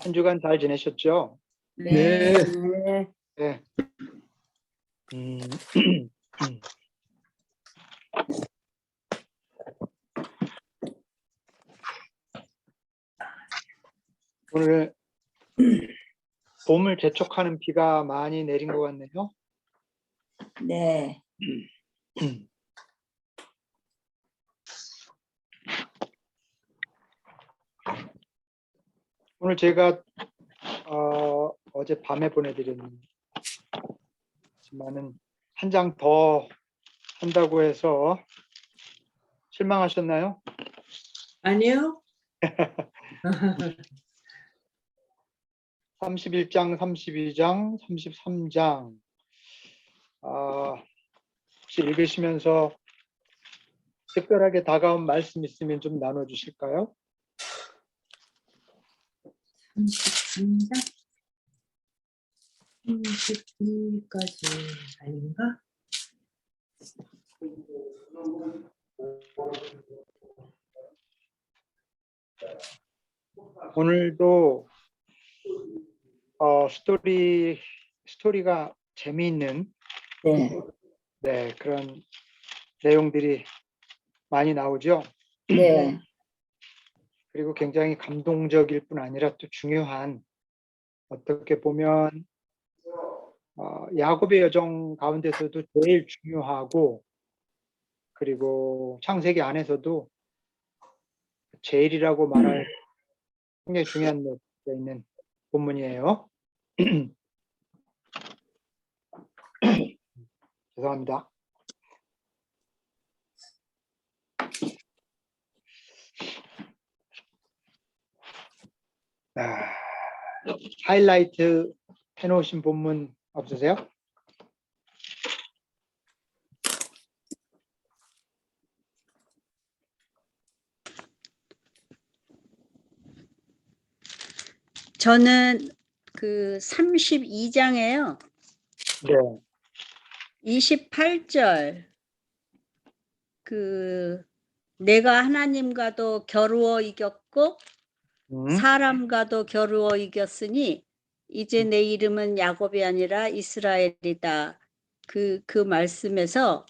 한 주간 잘 지내셨죠? 네. 네. 오늘 봄을 재촉하는 비가 많이 내린 것 같네요. 네. 오늘 제가 어제 밤에 보내드렸지만은 한 장 더 한다고 해서 실망하셨나요? 아니요. 31장, 32장, 33장 혹시 읽으시면서 특별하게 다가온 말씀 있으면 좀 나눠주실까요? 33장? 32까지 아닌가? 오늘도 스토리가 재미있는 네. 그런 내용들이 많이 나오죠. 네. 그리고 굉장히 감동적일 뿐 아니라 또 중요한, 어떻게 보면 야곱의 여정 가운데서도 제일 중요하고, 그리고 창세기 안에서도 제일이라고 말할 굉장히 중요한 메시지가 있는 본문이에요. 죄송합니다. 하이라이트 해놓으신 본문 없으세요? 저는 그 32장에요. 네. 28절 그 내가 하나님과도 겨루어 이겼고 사람과도 겨루어 이겼으니 이제 내 이름은 야곱이 아니라 이스라엘이다. 그 말씀에서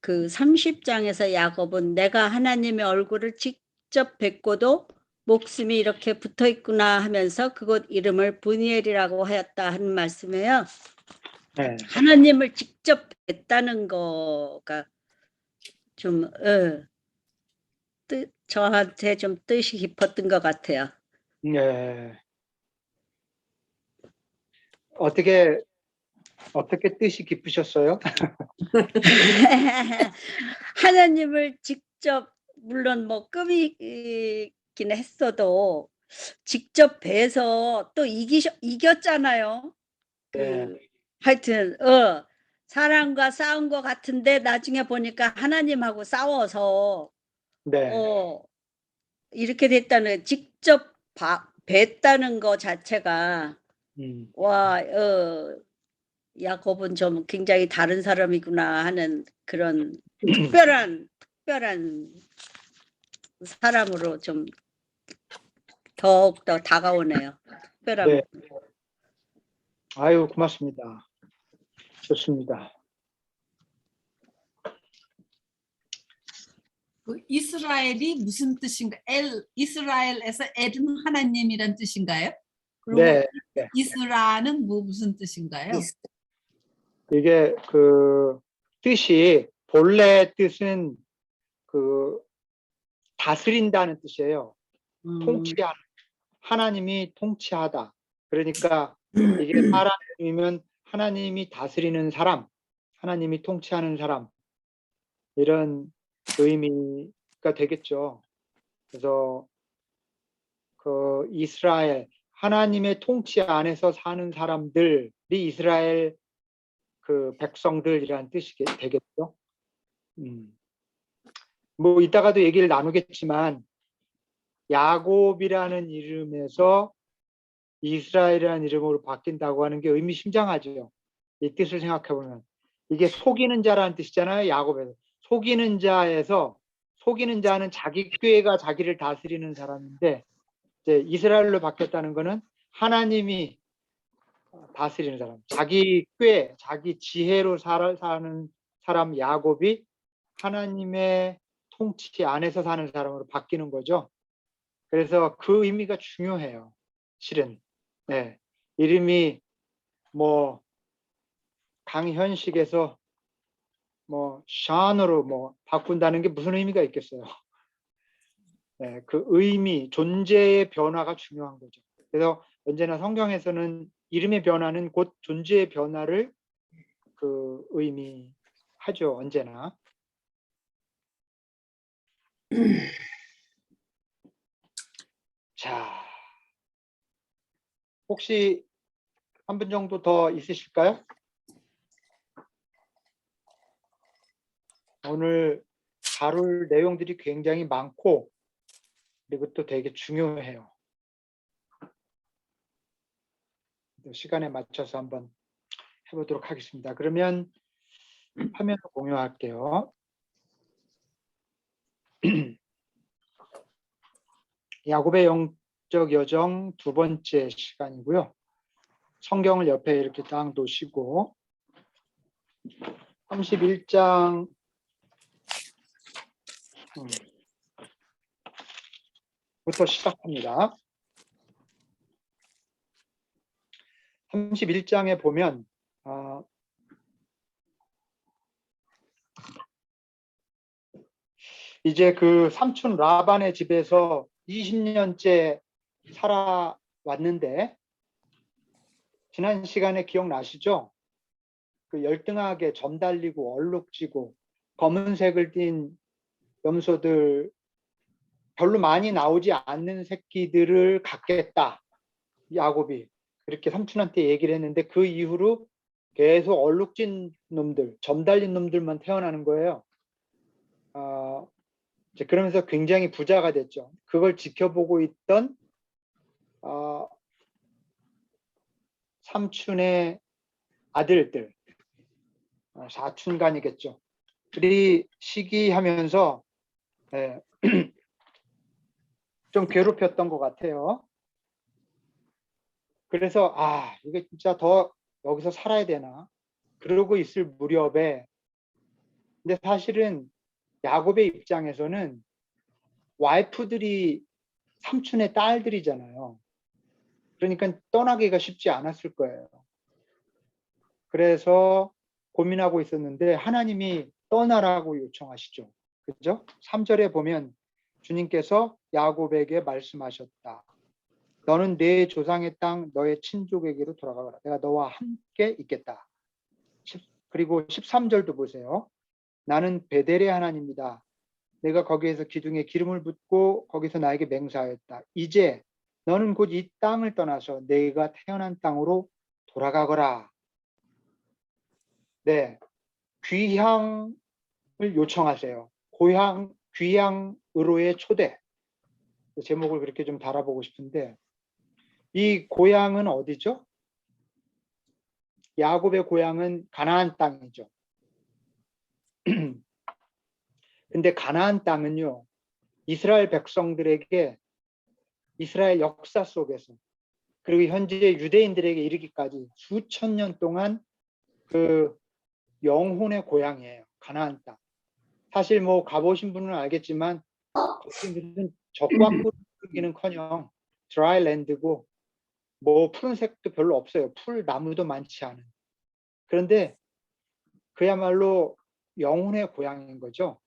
그 30장에서 야곱은 내가 하나님의 얼굴을 직접 뵙고도 목숨이 이렇게 붙어 있구나 하면서 그곳 이름을 브니엘이라고 하였다 하는 말씀이에요. 네. 하나님을 직접 뵀다는 거가 좀 저한테 좀 뜻이 깊었던 것 같아요. 네. 어떻게 뜻이 깊으셨어요? 하나님을 직접, 물론 뭐 꿈이긴 했어도 직접 뵈서 또 이겼잖아요. 네. 하여튼 사람과 싸운 것 같은데 나중에 보니까 하나님하고 싸워서 네. 이렇게 됐다는, 직접 뵀다는 거 자체가 와, 야곱은 좀 굉장히 다른 사람이구나 하는 그런 특별한 사람으로 좀 더욱더 다가오네요. 특별한. 네. 아유, 고맙습니다. 좋습니다. 그 이스라엘이 무슨 뜻인가? 이스라엘에서 엘은 하나님이란 뜻인가요? 그리고 네. 이스라는 무슨 뜻인가요? 이게 그 뜻이, 본래 뜻은 그 다스린다는 뜻이에요. 통치하는, 하나님이 통치하다. 그러니까 이게 사람이면 하나님이 다스리는 사람, 하나님이 통치하는 사람, 이런 의미가 되겠죠. 그래서 그 이스라엘, 하나님의 통치 안에서 사는 사람들이 이스라엘 그 백성들이라는 뜻이 되겠죠. 뭐 이따가도 얘기를 나누겠지만 야곱이라는 이름에서 이스라엘이라는 이름으로 바뀐다고 하는 게 의미심장하죠. 이 뜻을 생각해 보면 이게 속이는 자라는 뜻이잖아요. 야곱에서 속이는 자에서, 속이는 자는 자기 꾀가 자기를 다스리는 사람인데 이제 이스라엘로 바뀌었다는 거는 하나님이 다스리는 사람, 자기 꾀, 자기 지혜로 사는 사람 야곱이 하나님의 통치 안에서 사는 사람으로 바뀌는 거죠. 그래서 그 의미가 중요해요. 실은. 네. 이름이 뭐 강현식에서 뭐 샤너로 뭐 바꾼다는 게 무슨 의미가 있겠어요. 네, 그 의미, 존재의 변화가 중요한 거죠. 그래서 언제나 성경에서는 이름의 변화는 곧 존재의 변화를 그 의미하죠. 언제나. 자, 혹시 한 분 정도 더 있으실까요? 오늘 다룰 내용들이 굉장히 많고 그리고 또 되게 중요해요. 시간에 맞춰서 한번 해보도록 하겠습니다. 그러면 화면을 공유할게요. 야곱의 영적 여정 두 번째 시간이고요. 성경을 옆에 이렇게 딱 놓으시고 31장 부터 시작합니다. 31장에 보면 이제 그 삼촌 라반의 집에서 20년째 살아왔는데 지난 시간에 기억나시죠? 그 열등하게 점 달리고 얼룩지고 검은색을 띤 염소들 별로 많이 나오지 않는 새끼들을 갖겠다. 야곱이 그렇게 삼촌한테 얘기를 했는데 그 이후로 계속 얼룩진 놈들, 점 달린 놈들만 태어나는 거예요. 이제 그러면서 굉장히 부자가 됐죠. 그걸 지켜보고 있던 삼촌의 아들들, 사촌간이겠죠. 그리 시기하면서 좀 괴롭혔던 것 같아요. 그래서 이게 진짜 더 여기서 살아야 되나 그러고 있을 무렵에 근데 사실은 야곱의 입장에서는 와이프들이 삼촌의 딸들이잖아요. 그러니까 떠나기가 쉽지 않았을 거예요. 그래서 고민하고 있었는데 하나님이 떠나라고 요청하시죠. 그죠? 3절에 보면 주님께서 야곱에게 말씀하셨다. 너는 내 조상의 땅 너의 친족에게로 돌아가거라. 내가 너와 함께 있겠다. 그리고 13절도 보세요. 나는 베델의 하나님이다. 내가 거기에서 기둥에 기름을 붓고 거기서 나에게 맹세하였다. 이제 너는 곧 이 땅을 떠나서 내가 태어난 땅으로 돌아가거라. 네, 귀향을 요청하세요. 귀향으로의 초대. 제목을 그렇게 좀 달아보고 싶은데 이 고향은 어디죠? 야곱의 고향은 가나안 땅이죠. 근데 가나안 땅은요, 이스라엘 백성들에게 이스라엘 역사 속에서 그리고 현재 유대인들에게 이르기까지 수천 년 동안 그 영혼의 고향이에요. 가나안 땅. 사실 뭐 가보신 분은 알겠지만 거기는 적과 꿀이는커녕 드라이랜드고 뭐 푸른색도 별로 없어요. 풀 나무도 많지 않은. 그런데 그야말로 영혼의 고향인 거죠.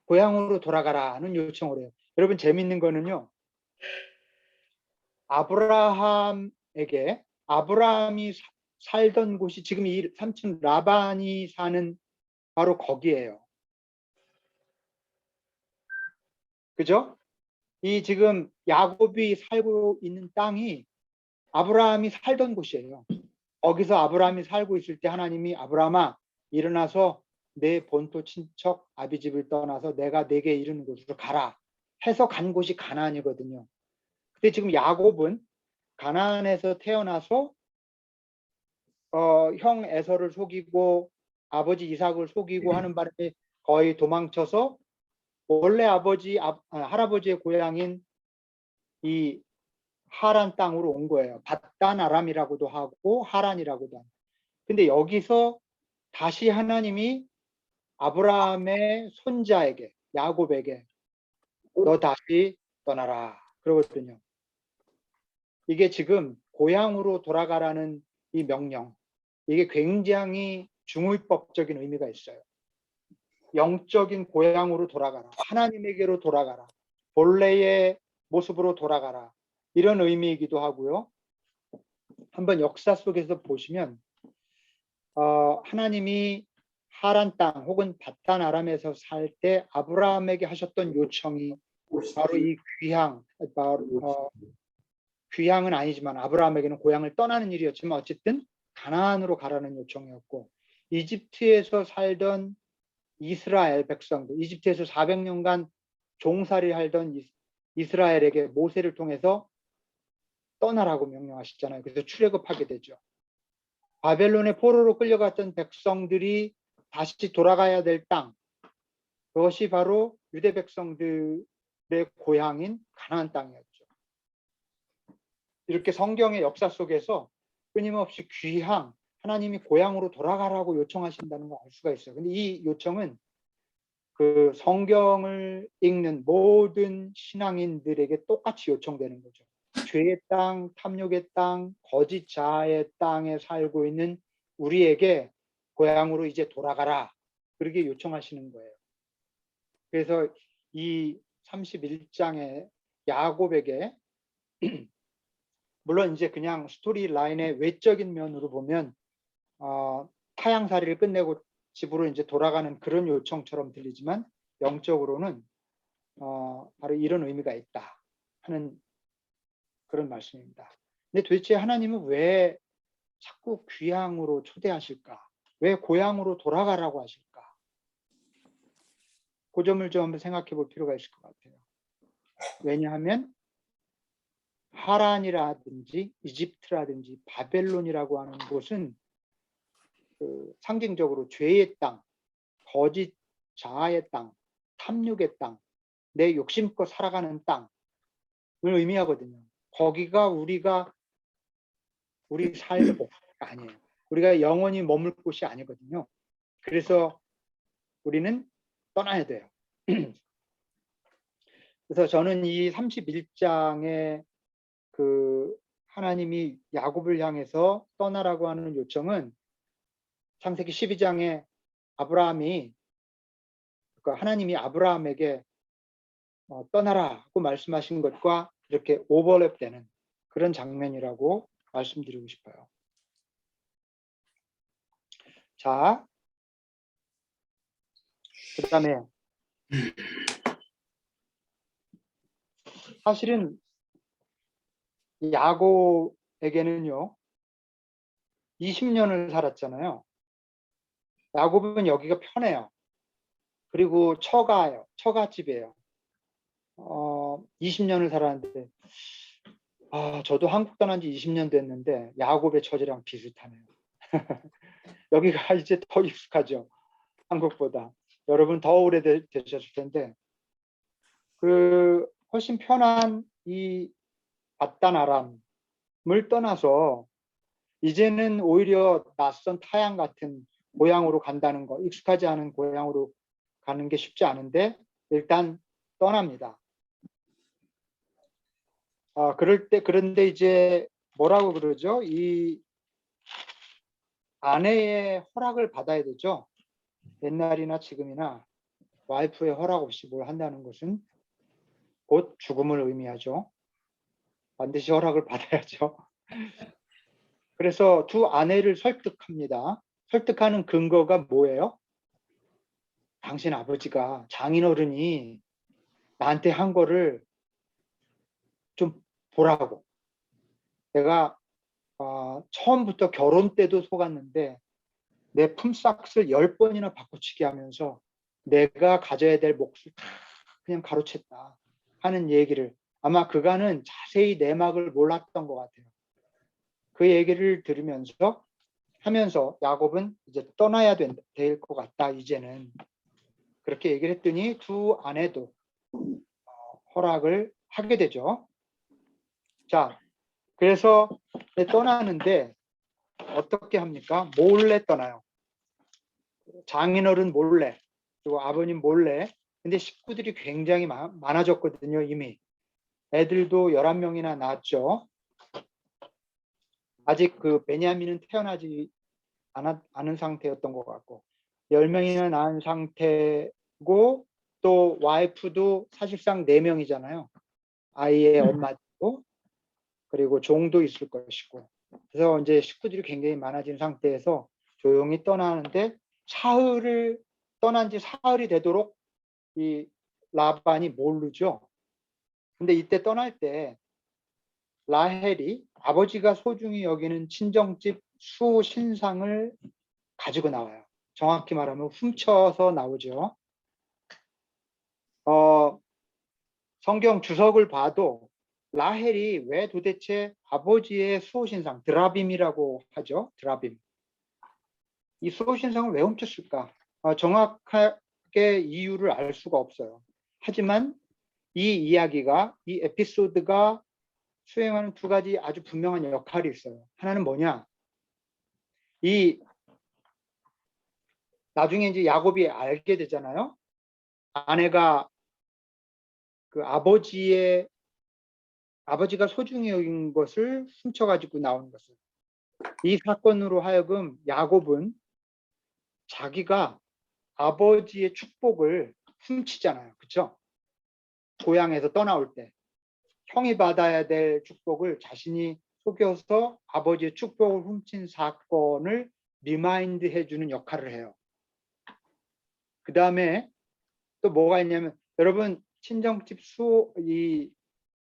고향으로 돌아가라는 요청을 해요. 여러분 재밌는 거는요. 아브라함이 살던 곳이 지금 이 삼촌 라반이 사는 바로 거기에요. 그죠? 이 지금 야곱이 살고 있는 땅이 아브라함이 살던 곳이에요. 거기서 아브라함이 살고 있을 때 하나님이 아브라함아 일어나서 내 본토 친척 아비 집을 떠나서 내가 내게 이르는 곳으로 가라 해서 간 곳이 가나안이거든요. 근데 지금 야곱은 가나안에서 태어나서 형 에서를 속이고 아버지 이삭을 속이고 하는 바람에 거의 도망쳐서 원래 할아버지의 고향인 이 하란 땅으로 온 거예요. 바단 아람이라고도 하고 하란이라고도 하고. 근데 여기서 다시 하나님이 아브라함의 손자에게 야곱에게 너 다시 떠나라 그러거든요. 이게 지금 고향으로 돌아가라는 이 명령, 이게 굉장히 중의법적인 의미가 있어요. 영적인 고향으로 돌아가라, 하나님에게로 돌아가라, 본래의 모습으로 돌아가라, 이런 의미이기도 하고요. 한번 역사 속에서 보시면 하나님이 하란 땅 혹은 바단 아람에서 살 때 아브라함에게 하셨던 요청이 바로 이 귀향은 아니지만 아브라함에게는 고향을 떠나는 일이었지만 어쨌든 가나안으로 가라는 요청이었고, 이집트에서 살던 이스라엘 백성들, 이집트에서 400년간 종살이 하던 이스라엘에게 모세를 통해서 떠나라고 명령하시잖아요. 그래서 출애굽하게 되죠. 바벨론의 포로로 끌려갔던 백성들이 다시 돌아가야 될 땅, 그것이 바로 유대 백성들의 고향인 가나안 땅이었죠. 이렇게 성경의 역사 속에서 끊임없이 귀향, 하나님이 고향으로 돌아가라고 요청하신다는 걸 알 수가 있어요. 근데 이 요청은 그 성경을 읽는 모든 신앙인들에게 똑같이 요청되는 거죠. 죄의 땅, 탐욕의 땅, 거짓 자아의 땅에 살고 있는 우리에게 고향으로 이제 돌아가라, 그렇게 요청하시는 거예요. 그래서 이 31장의 야곱에게 물론 이제 그냥 스토리 라인의 외적인 면으로 보면 타향살이를 끝내고 집으로 이제 돌아가는 그런 요청처럼 들리지만 영적으로는 바로 이런 의미가 있다 하는 그런 말씀입니다. 근데 도대체 하나님은 왜 자꾸 귀향으로 초대하실까? 왜 고향으로 돌아가라고 하실까? 그 점을 좀 한번 생각해 볼 필요가 있을 것 같아요. 왜냐하면 하란이라든지 이집트라든지 바벨론이라고 하는 곳은 상징적으로 죄의 땅, 거짓 자아의 땅, 탐욕의 땅, 내 욕심껏 살아가는 땅을 의미하거든요. 거기가 우리 삶의 목표가 아니에요. 우리가 영원히 머물 곳이 아니거든요. 그래서 우리는 떠나야 돼요. 그래서 저는 이 31장의 그 하나님이 야곱을 향해서 떠나라고 하는 요청은 창세기 12장에 아브라함이 하나님이 아브라함에게 떠나라고 말씀하신 것과 이렇게 오버랩되는 그런 장면이라고 말씀드리고 싶어요. 자, 그 다음에 사실은 야곱에게는요 20년을 살았잖아요. 야곱은 여기가 편해요. 그리고 처가집이에요. 20년을 살았는데 저도 한국 떠난 지 20년 됐는데 야곱의 처지랑 비슷하네요. 여기가 이제 더 익숙하죠. 한국보다. 여러분 더 오래되셨을 텐데 그 훨씬 편한 이 바단 아람을 떠나서 이제는 오히려 낯선 타향 같은 고향으로 간다는 거, 익숙하지 않은 고향으로 가는 게 쉽지 않은데 일단 떠납니다. 그런데 이제 뭐라고 그러죠? 이 아내의 허락을 받아야 되죠. 옛날이나 지금이나 와이프의 허락 없이 뭘 한다는 것은 곧 죽음을 의미하죠. 반드시 허락을 받아야죠. 그래서 두 아내를 설득합니다. 설득하는 근거가 뭐예요? 당신 아버지가 장인어른이 나한테 한 거를 좀 보라고. 내가 처음부터 결혼 때도 속았는데 내 품삯을 10번이나 바꿔치기 하면서 내가 가져야 될 몫을 다 그냥 가로챘다 하는 얘기를, 아마 그간은 자세히 내막을 몰랐던 것 같아요. 그 얘기를 들으면서 하면서 야곱은 이제 떠나야 될 것 같다 이제는, 그렇게 얘기를 했더니 두 아내도 허락을 하게 되죠. 자, 그래서 떠나는데 어떻게 합니까? 몰래 떠나요. 장인어른 몰래, 그리고 아버님 몰래. 근데 식구들이 굉장히 많아졌거든요, 이미. 애들도 11명이나 낳았죠. 아직 그 베냐민은 태어나지 않은 상태였던 것 같고, 10명이나 낳은 상태고, 또 와이프도 사실상 4명이잖아요. 아이의 엄마도, 그리고 종도 있을 것이고. 그래서 이제 식구들이 굉장히 많아진 상태에서 조용히 떠나는데, 떠난 지 사흘이 되도록 이 라반이 모르죠. 근데 이때 떠날 때 라헬이 아버지가 소중히 여기는 친정집 수신상을 가지고 나와요. 정확히 말하면 훔쳐서 나오죠. 성경 주석을 봐도 라헬이 왜 도대체 아버지의 수호신상, 드라빔이라고 하죠. 드라빔. 이 수호신상을 왜 훔쳤을까? 정확하게 이유를 알 수가 없어요. 하지만 이 이야기가, 이 에피소드가 수행하는 2가지 아주 분명한 역할이 있어요. 하나는 뭐냐? 나중에 이제 야곱이 알게 되잖아요. 아내가 그 아버지가 소중히 여긴 것을 훔쳐가지고 나온 것을. 이 사건으로 하여금 야곱은 자기가 아버지의 축복을 훔치잖아요. 그렇죠? 고향에서 떠나올 때 형이 받아야 될 축복을 자신이 속여서 아버지의 축복을 훔친 사건을 리마인드 해주는 역할을 해요. 그 다음에 또 뭐가 있냐면, 여러분 친정집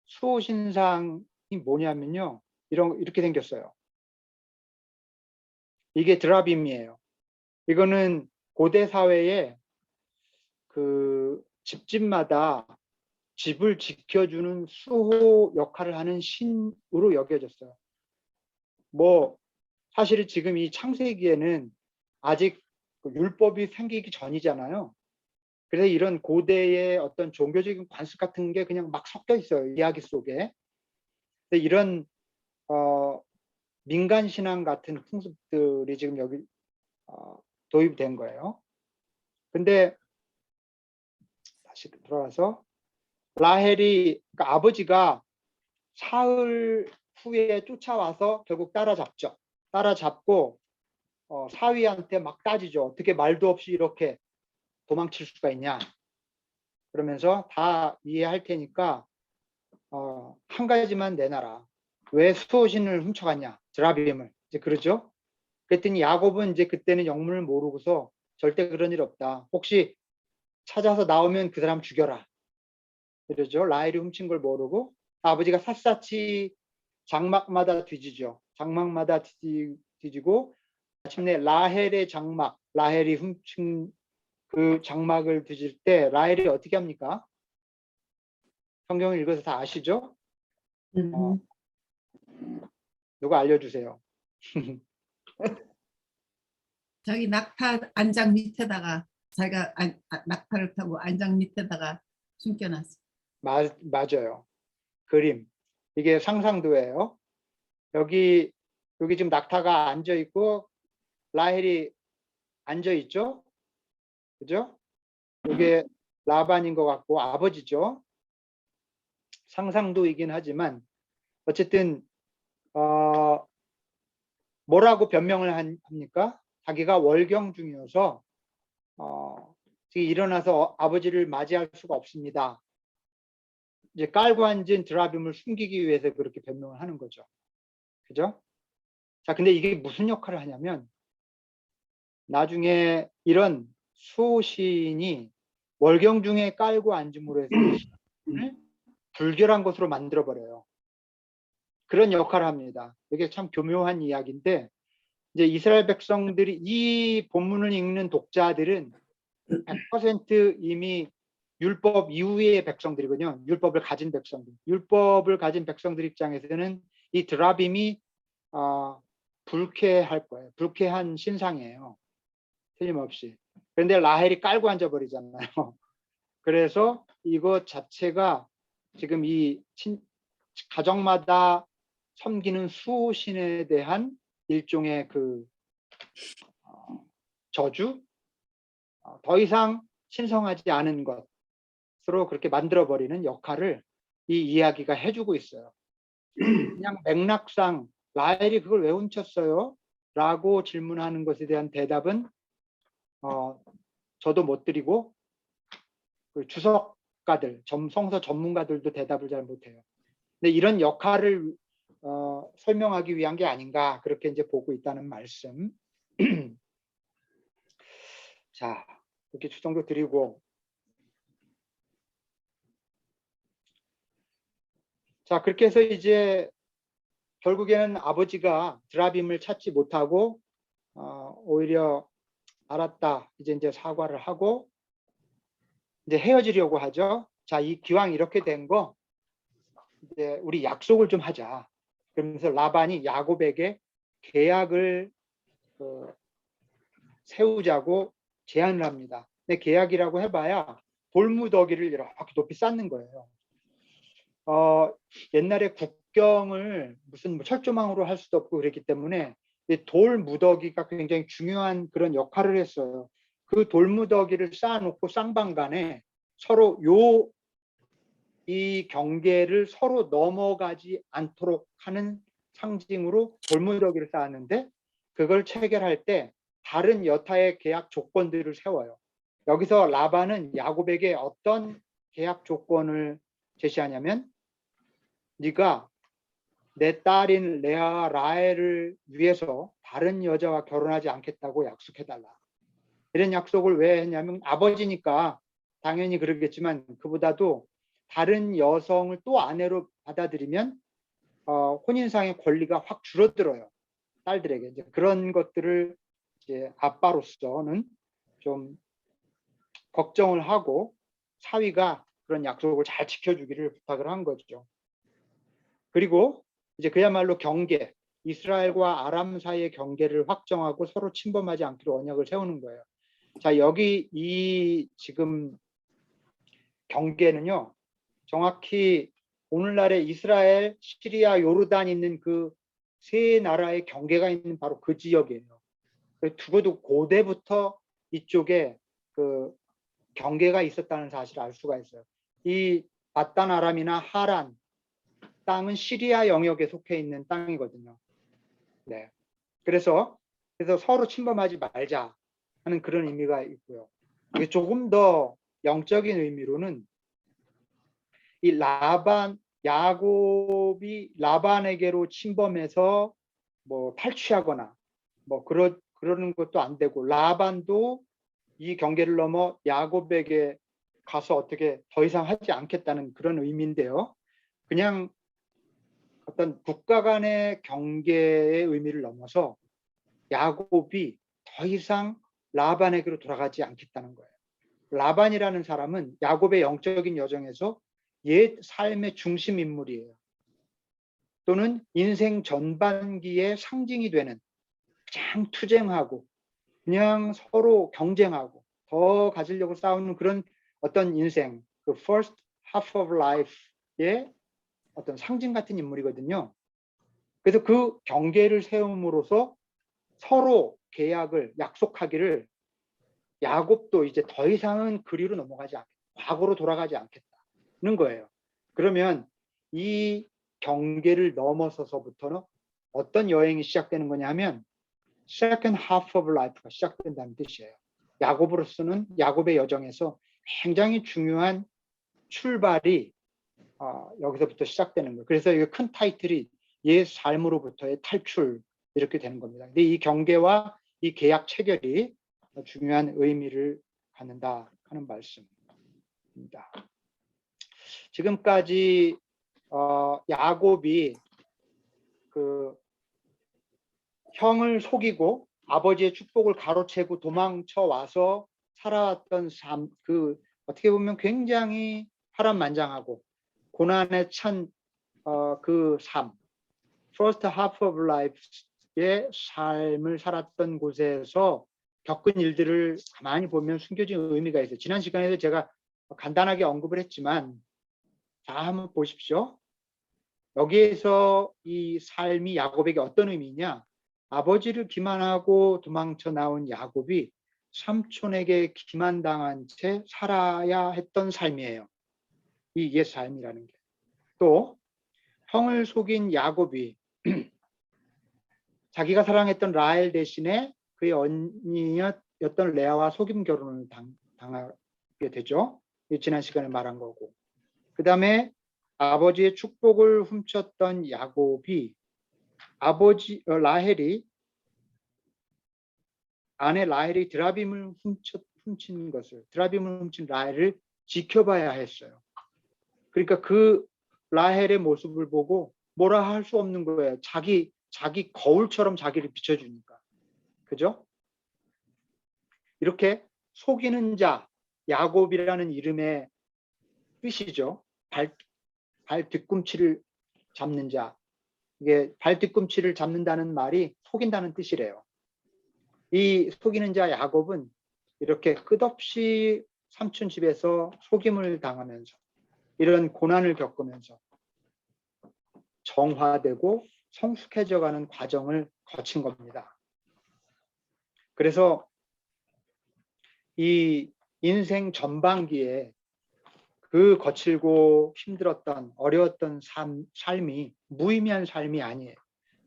수호신상이 뭐냐면요, 이렇게 생겼어요. 이게 드라빔이에요. 이거는 고대 사회에 그 집집마다 집을 지켜주는 수호 역할을 하는 신으로 여겨졌어요. 사실은 지금 이 창세기에는 아직 율법이 생기기 전이잖아요. 그래서 이런 고대의 어떤 종교적인 관습 같은 게 그냥 막 섞여 있어요, 이야기 속에. 이런 민간 신앙 같은 풍습들이 지금 여기 도입된 거예요. 근데 다시 돌아와서 라헬이, 그러니까 아버지가 사흘 후에 쫓아와서 결국 따라잡죠. 따라잡고 사위한테 막 따지죠. 어떻게 말도 없이 이렇게 도망칠 수가 있냐. 그러면서 다 이해할 테니까 한 가지만 내놔라. 왜 수호신을 훔쳐갔냐, 드라빔을. 이제 그러죠. 그랬더니 야곱은 이제 그때는 영문을 모르고서 절대 그런 일 없다. 혹시 찾아서 나오면 그 사람 죽여라. 그러죠. 라헬이 훔친 걸 모르고 아버지가 샅샅이 장막마다 뒤지죠. 장막마다 뒤지고 마침내 라헬의 장막, 라헬이 훔친 그 장막을 뒤질 때 라헬이 어떻게 합니까? 성경을 읽어서 다 아시죠? 누가 알려주세요. 저기 낙타 안장 밑에다가 자기가 낙타를 타고 안장 밑에다가 숨겨놨어. 맞아요. 그림. 이게 상상도예요. 여기 지금 낙타가 앉아 있고 라헬이 앉아 있죠. 그죠? 이게 라반인 것 같고 아버지죠. 상상도이긴 하지만 어쨌든 뭐라고 변명을 합니까? 자기가 월경 중이어서 지금 일어나서 아버지를 맞이할 수가 없습니다. 이제 깔고 앉은 드라빔을 숨기기 위해서 그렇게 변명을 하는 거죠. 그죠? 자, 근데 이게 무슨 역할을 하냐면 나중에 이런 수호신이 월경 중에 깔고 앉음으로 해서 불결한 것으로 만들어 버려요. 그런 역할을 합니다. 이게 참 교묘한 이야기인데, 이제 이스라엘 백성들이 이 본문을 읽는 독자들은 100% 이미 율법 이후의 백성들이거든요. 율법을 가진 백성들. 율법을 가진 백성들 입장에서는 이 드라빔이 불쾌할 거예요. 불쾌한 신상이에요. 틀림없이. 그런데 라헬이 깔고 앉아버리잖아요. 그래서 이것 자체가 지금 이 가정마다 섬기는 수신에 대한 일종의 그 저주, 더 이상 신성하지 않은 것으로 그렇게 만들어버리는 역할을 이 이야기가 해주고 있어요. 그냥 맥락상 라헬이 그걸 왜 훔쳤어요? 라고 질문하는 것에 대한 대답은 저도 못 드리고 그 주석가들, 성서 전문가들도 대답을 잘 못해요. 근데 이런 역할을 설명하기 위한 게 아닌가 그렇게 이제 보고 있다는 말씀. 자, 이렇게 추정도 드리고, 자 그렇게 해서 이제 결국에는 아버지가 드라빔을 찾지 못하고 오히려 알았다 이제 사과를 하고 이제 헤어지려고 하죠. 자, 이 기왕 이렇게 된 거 이제 우리 약속을 좀 하자. 그러면서 라반이 야곱에게 계약을 세우자고 제안을 합니다. 근데 계약이라고 해봐야 돌무더기를 이렇게 높이 쌓는 거예요. 옛날에 국경을 무슨 철조망으로 할 수도 없고 그랬기 때문에 이 돌무더기가 굉장히 중요한 그런 역할을 했어요. 그 돌무더기를 쌓아놓고 쌍방간에 서로 이 경계를 서로 넘어가지 않도록 하는 상징으로 돌무더기를 쌓았는데 그걸 체결할 때 다른 여타의 계약 조건들을 세워요. 여기서 라반은 야곱에게 어떤 계약 조건을 제시하냐면 네가 내 딸인 레아 라헬을 위해서 다른 여자와 결혼하지 않겠다고 약속해달라. 이런 약속을 왜 했냐면 아버지니까 당연히 그러겠지만 그보다도 다른 여성을 또 아내로 받아들이면 혼인상의 권리가 확 줄어들어요. 딸들에게. 이제 그런 것들을 이제 아빠로서는 좀 걱정을 하고 사위가 그런 약속을 잘 지켜주기를 부탁을 한 거죠. 그리고 이제 그야말로 경계, 이스라엘과 아람 사이의 경계를 확정하고 서로 침범하지 않기로 언약을 세우는 거예요. 자, 여기 이 지금 경계는요, 정확히 오늘날의 이스라엘, 시리아, 요르단 있는 그 세 나라의 경계가 있는 바로 그 지역이에요. 두고도 고대부터 이쪽에 그 경계가 있었다는 사실을 알 수가 있어요. 이 바단 아람이나 하란 땅은 시리아 영역에 속해 있는 땅이거든요. 네. 그래서 서로 침범하지 말자 하는 그런 의미가 있고요. 이게 조금 더 영적인 의미로는 이 야곱이 라반에게로 침범해서 뭐 탈취하거나 뭐 그러는 것도 안 되고 라반도 이 경계를 넘어 야곱에게 가서 어떻게 더 이상 하지 않겠다는 그런 의미인데요. 그냥 어떤 국가 간의 경계의 의미를 넘어서 야곱이 더 이상 라반에게로 돌아가지 않겠다는 거예요. 라반이라는 사람은 야곱의 영적인 여정에서 옛 삶의 중심 인물이에요. 또는 인생 전반기의 상징이 되는 가장 투쟁하고 그냥 서로 경쟁하고 더 가지려고 싸우는 그런 어떤 인생, 그 first half of life의 어떤 상징 같은 인물이거든요. 그래서 그 경계를 세움으로써 서로 계약을 약속하기를 야곱도 이제 더 이상은 그리로 넘어가지 않겠다. 과거로 돌아가지 않겠다는 거예요. 그러면 이 경계를 넘어서서부터는 어떤 여행이 시작되는 거냐면 second half of life가 시작된다는 뜻이에요. 야곱으로서는 야곱의 여정에서 굉장히 중요한 출발이 여기서부터 시작되는 거예요. 그래서 이 큰 타이틀이 옛 삶으로부터의 탈출 이렇게 되는 겁니다. 근데 이 경계와 이 계약 체결이 중요한 의미를 갖는다 하는 말씀입니다. 지금까지 야곱이 그 형을 속이고 아버지의 축복을 가로채고 도망쳐 와서 살아왔던 삶, 그 어떻게 보면 굉장히 파란만장하고 고난에 찬 그 삶, first half of life의 삶을 살았던 곳에서 겪은 일들을 가만히 보면 숨겨진 의미가 있어요. 지난 시간에도 제가 간단하게 언급을 했지만 자, 한번 보십시오. 여기에서 이 삶이 야곱에게 어떤 의미냐? 아버지를 기만하고 도망쳐 나온 야곱이 삼촌에게 기만당한 채 살아야 했던 삶이에요. 이게 삶이라는 게. 또 형을 속인 야곱이 자기가 사랑했던 라헬 대신에 그의 언니였던 레아와 속임 결혼을 당하게 되죠. 지난 시간에 말한 거고. 그 다음에 아버지의 축복을 훔쳤던 야곱이 라헬이 아내 라헬이 드라빔을 훔친 것을, 드라빔을 훔친 라헬을 지켜봐야 했어요. 그러니까 그 라헬의 모습을 보고 뭐라 할 수 없는 거예요. 자기 거울처럼 자기를 비춰주니까. 그죠? 이렇게 속이는 자, 야곱이라는 이름의 뜻이죠. 발 뒤꿈치를 잡는 자. 이게 발 뒤꿈치를 잡는다는 말이 속인다는 뜻이래요. 이 속이는 자 야곱은 이렇게 끝없이 삼촌 집에서 속임을 당하면서 이런 고난을 겪으면서 정화되고 성숙해져가는 과정을 거친 겁니다. 그래서 이 인생 전반기에 그 거칠고 힘들었던 어려웠던 삶이 무의미한 삶이 아니에요.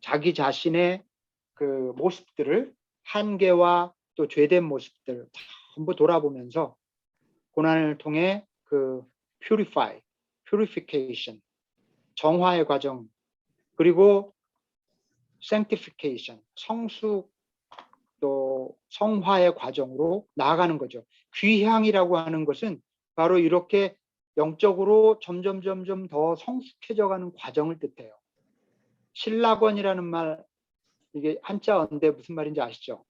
자기 자신의 그 모습들을 한계와 또 죄된 모습들 전부 돌아보면서 고난을 통해 그 purification, 정화의 과정, 그리고 sanctification, 성숙 또 성화의 과정으로 나아가는 거죠. 귀향이라고 하는 것은 바로 이렇게 영적으로 점점 더 성숙해져가는 과정을 뜻해요. 신락원이라는 말, 이게 한자어인데 무슨 말인지 아시죠?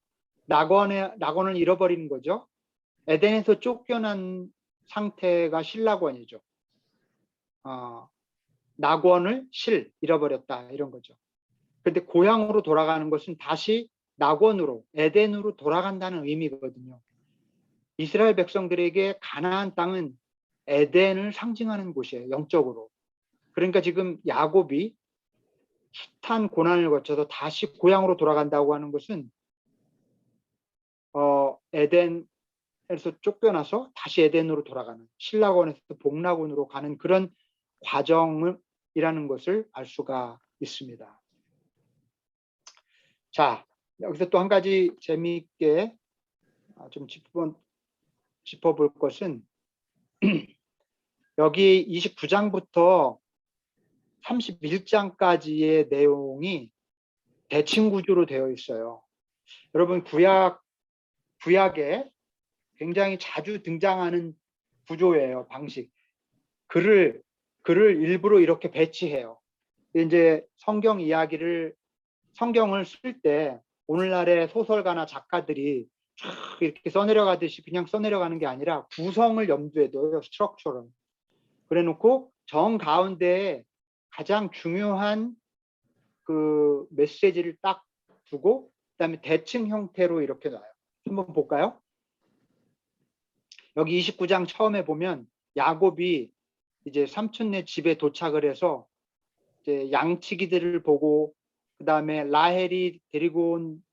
낙원을 잃어버리는 거죠. 에덴에서 쫓겨난 상태가 신락원이죠. 낙원을 잃어버렸다 이런 거죠. 그런데 고향으로 돌아가는 것은 다시 낙원으로, 에덴으로 돌아간다는 의미거든요. 이스라엘 백성들에게 가나안 땅은 에덴을 상징하는 곳이에요. 영적으로. 그러니까 지금 야곱이 숱한 고난을 거쳐서 다시 고향으로 돌아간다고 하는 것은 에덴에서 쫓겨나서 다시 에덴으로 돌아가는, 신락원에서 복락원으로 가는 그런 과정이라는 것을 알 수가 있습니다. 자, 여기서 또 한 가지 재미있게 좀 짚어볼 것은 여기 29장부터 31장까지의 내용이 대칭 구조로 되어 있어요. 여러분 구약에 굉장히 자주 등장하는 구조예요. 방식. 글을 일부러 이렇게 배치해요. 이제 성경을 쓸 때 오늘날의 소설가나 작가들이 이렇게 써내려가듯이 그냥 써내려가는 게 아니라 구성을 염두에 둬요. 스트럭처를. 그래 놓고 정 가운데에 가장 중요한 그 메시지를 딱 두고 그다음에 대칭 형태로 이렇게 놔요. 한번 볼까요? 여기 29장 처음에 보면 야곱이 이제 삼촌네 집에 도착을 해서 이제 양치기들을 보고 그다음에 라헬이 데리고 온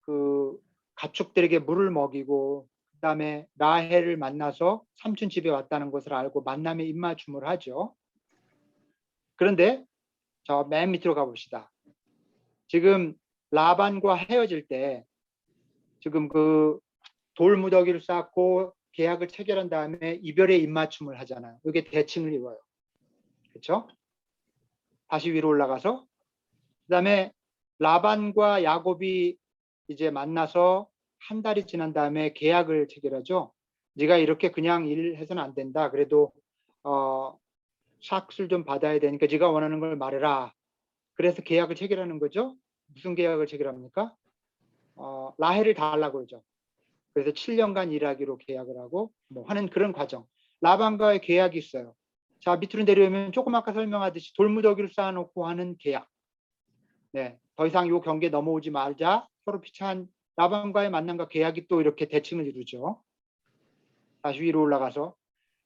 그 가축들에게 물을 먹이고 그다음에 라헬을 만나서 삼촌 집에 왔다는 것을 알고 만남에 입맞춤을 하죠. 그런데 저 맨 밑으로 가봅시다. 지금 라반과 헤어질 때 지금 그 돌무더기를 쌓고 계약을 체결한 다음에 이별의 입맞춤을 하잖아요. 이게 대칭을 이뤄요. 그렇죠? 다시 위로 올라가서 그다음에 라반과 야곱이 이제 만나서 한 달이 지난 다음에 계약을 체결하죠. 네가 이렇게 그냥 일해서는 안 된다. 그래도 삭슬 좀 받아야 되니까 네가 원하는 걸 말해라. 그래서 계약을 체결하는 거죠. 무슨 계약을 체결합니까? 라헬을 달라고 그러죠. 그래서 7년간 일하기로 계약을 하고 뭐 하는 그런 과정. 라반과의 계약이 있어요. 자, 밑으로 내려오면 조금 아까 설명하듯이 돌무더기를 쌓아놓고 하는 계약. 네, 더 이상 이 경계 넘어오지 말자. 서로 피차한 라반과의 만남과 계약이 또 이렇게 대칭을 이루죠. 다시 위로 올라가서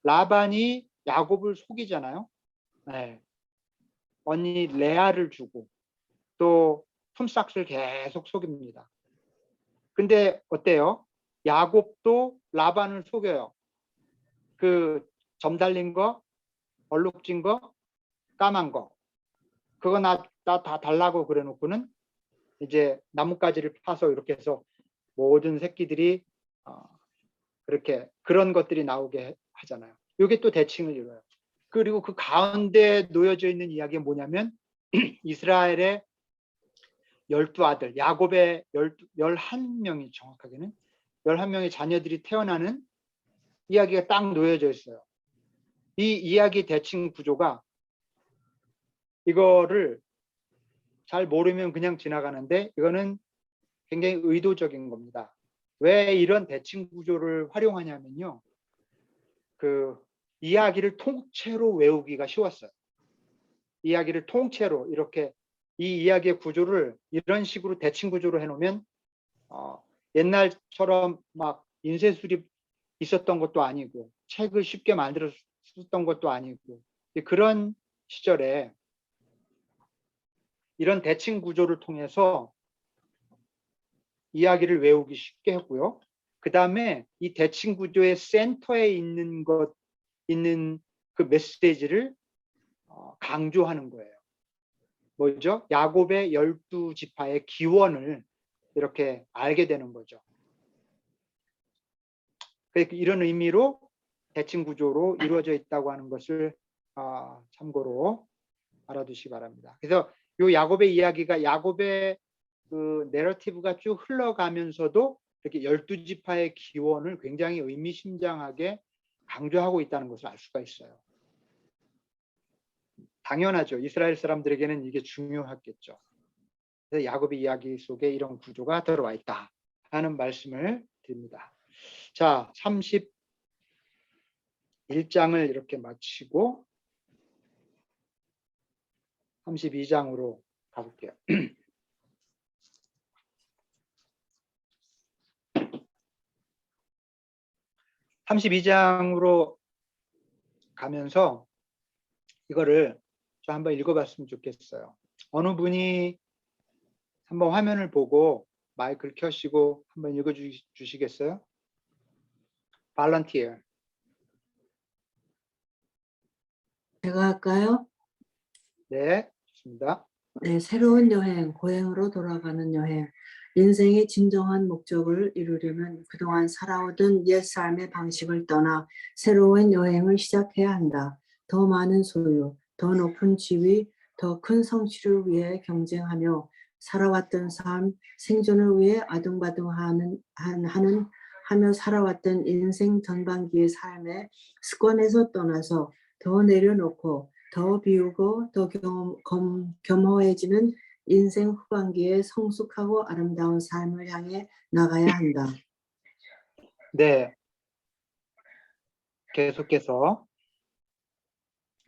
라반이 야곱을 속이잖아요. 네. 언니 레아를 주고 또 품삯을 계속 속입니다. 근데 어때요? 야곱도 라반을 속여요. 그 점 달린 거, 얼룩진 거, 까만 거. 그거 나 다 달라고 그래 놓고는 이제 나뭇가지를 파서 이렇게 해서 모든 새끼들이 그렇게 그런 것들이 나오게 하잖아요. 이게 또 대칭을 이뤄요. 그리고 그 가운데 놓여져 있는 이야기가 뭐냐면 이스라엘의 12아들, 야곱의 11명이 정확하게는 11명의 자녀들이 태어나는 이야기가 딱 놓여져 있어요. 이 이야기 대칭 구조가 이거를 잘 모르면 그냥 지나가는데 이거는 굉장히 의도적인 겁니다. 왜 이런 대칭 구조를 활용하냐면요. 그 이야기를 통째로 외우기가 쉬웠어요. 이야기를 통째로 이렇게 이 이야기의 구조를 이런 식으로 대칭 구조로 해놓으면 옛날처럼 막 인쇄술이 있었던 것도 아니고 책을 쉽게 만들어 썼던 것도 아니고 그런 시절에 이런 대칭 구조를 통해서 이야기를 외우기 쉽게 했고요. 그 다음에 이 대칭 구조의 센터에 있는 그 메시지를 강조하는 거예요. 뭐죠? 야곱의 12지파의 기원을 이렇게 알게 되는 거죠. 이런 의미로 대칭 구조로 이루어져 있다고 하는 것을 참고로 알아두시기 바랍니다. 그래서 이 야곱의 이야기가 야곱의 그 내러티브가 쭉 흘러가면서도 이렇게 12지파의 기원을 굉장히 의미심장하게 강조하고 있다는 것을 알 수가 있어요. 당연하죠. 이스라엘 사람들에게는 이게 중요했겠죠. 그래서 야곱의 이야기 속에 이런 구조가 들어와 있다 하는 말씀을 드립니다. 자, 31장을 이렇게 마치고 32장으로 가볼게요. 32장으로 가면서 이거를 좀 한번 읽어봤으면 좋겠어요. 어느 분이 한번 화면을 보고 마이크를 켜시고 한번 읽어주시겠어요? 발런티어. 제가 할까요? 네, 좋습니다. 네, 새로운 여행, 고향으로 돌아가는 여행. 인생의 진정한 목적을 이루려면 그동안 살아오던 옛 삶의 방식을 떠나 새로운 여행을 시작해야 한다. 더 많은 소유, 더 높은 지위, 더 큰 성취를 위해 경쟁하며 살아왔던 삶, 생존을 위해 아둥바둥하며 살아왔던 인생 전반기의 삶의 습관에서 떠나서 더 내려놓고 더 비우고 더 겸허해지는 인생 후반기에 성숙하고 아름다운 삶을 향해 나가야 한다. 네, 계속해서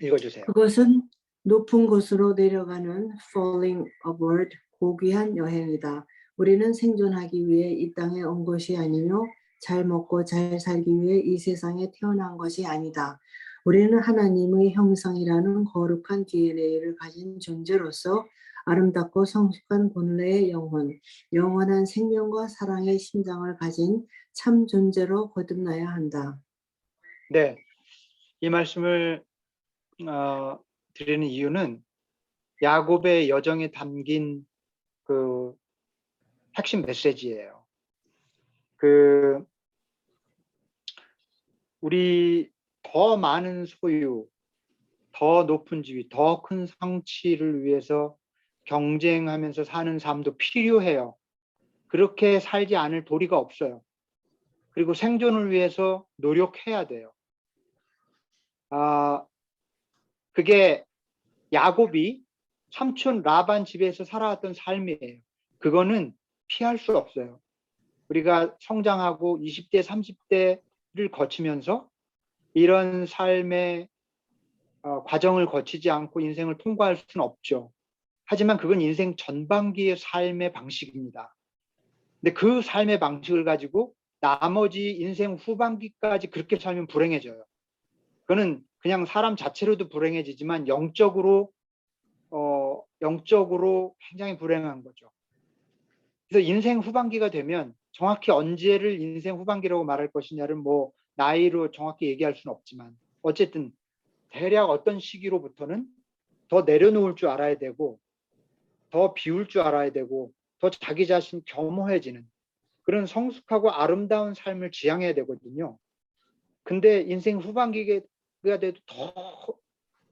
읽어주세요. 그것은 높은 곳으로 내려가는 falling upward, 고귀한 여행이다. 우리는 생존하기 위해 이 땅에 온 것이 아니며 잘 먹고 잘 살기 위해 이 세상에 태어난 것이 아니다. 우리는 하나님의 형상이라는 거룩한 DNA를 가진 존재로서 아름답고 성숙한 본래의 영혼, 영원한 생명과 사랑의 심장을 가진 참 존재로 거듭나야 한다. 네, 이 말씀을 드리는 이유는 야곱의 여정에 담긴 그 핵심 메시지예요. 우리 더 많은 소유, 더 높은 지위, 더 큰 성취를 위해서 경쟁하면서 사는 삶도 필요해요. 그렇게 살지 않을 도리가 없어요. 그리고 생존을 위해서 노력해야 돼요. 그게 야곱이 삼촌 라반 집에서 살아왔던 삶이에요. 그거는 피할 수 없어요. 우리가 성장하고 20대, 30대를 거치면서 이런 삶의 과정을 거치지 않고 인생을 통과할 수는 없죠. 하지만 그건 인생 전반기의 삶의 방식입니다. 근데 그 삶의 방식을 가지고 나머지 인생 후반기까지 그렇게 살면 불행해져요. 그거는 그냥 사람 자체로도 불행해지지만 영적으로 영적으로 굉장히 불행한 거죠. 그래서 인생 후반기가 되면 정확히 언제를 인생 후반기라고 말할 것이냐를 뭐 나이로 정확히 얘기할 수는 없지만 어쨌든 대략 어떤 시기로부터는 더 내려놓을 줄 알아야 되고 더 비울 줄 알아야 되고 더 자기 자신 겸허해지는 그런 성숙하고 아름다운 삶을 지향해야 되거든요. 근데 인생 후반기가 돼도 더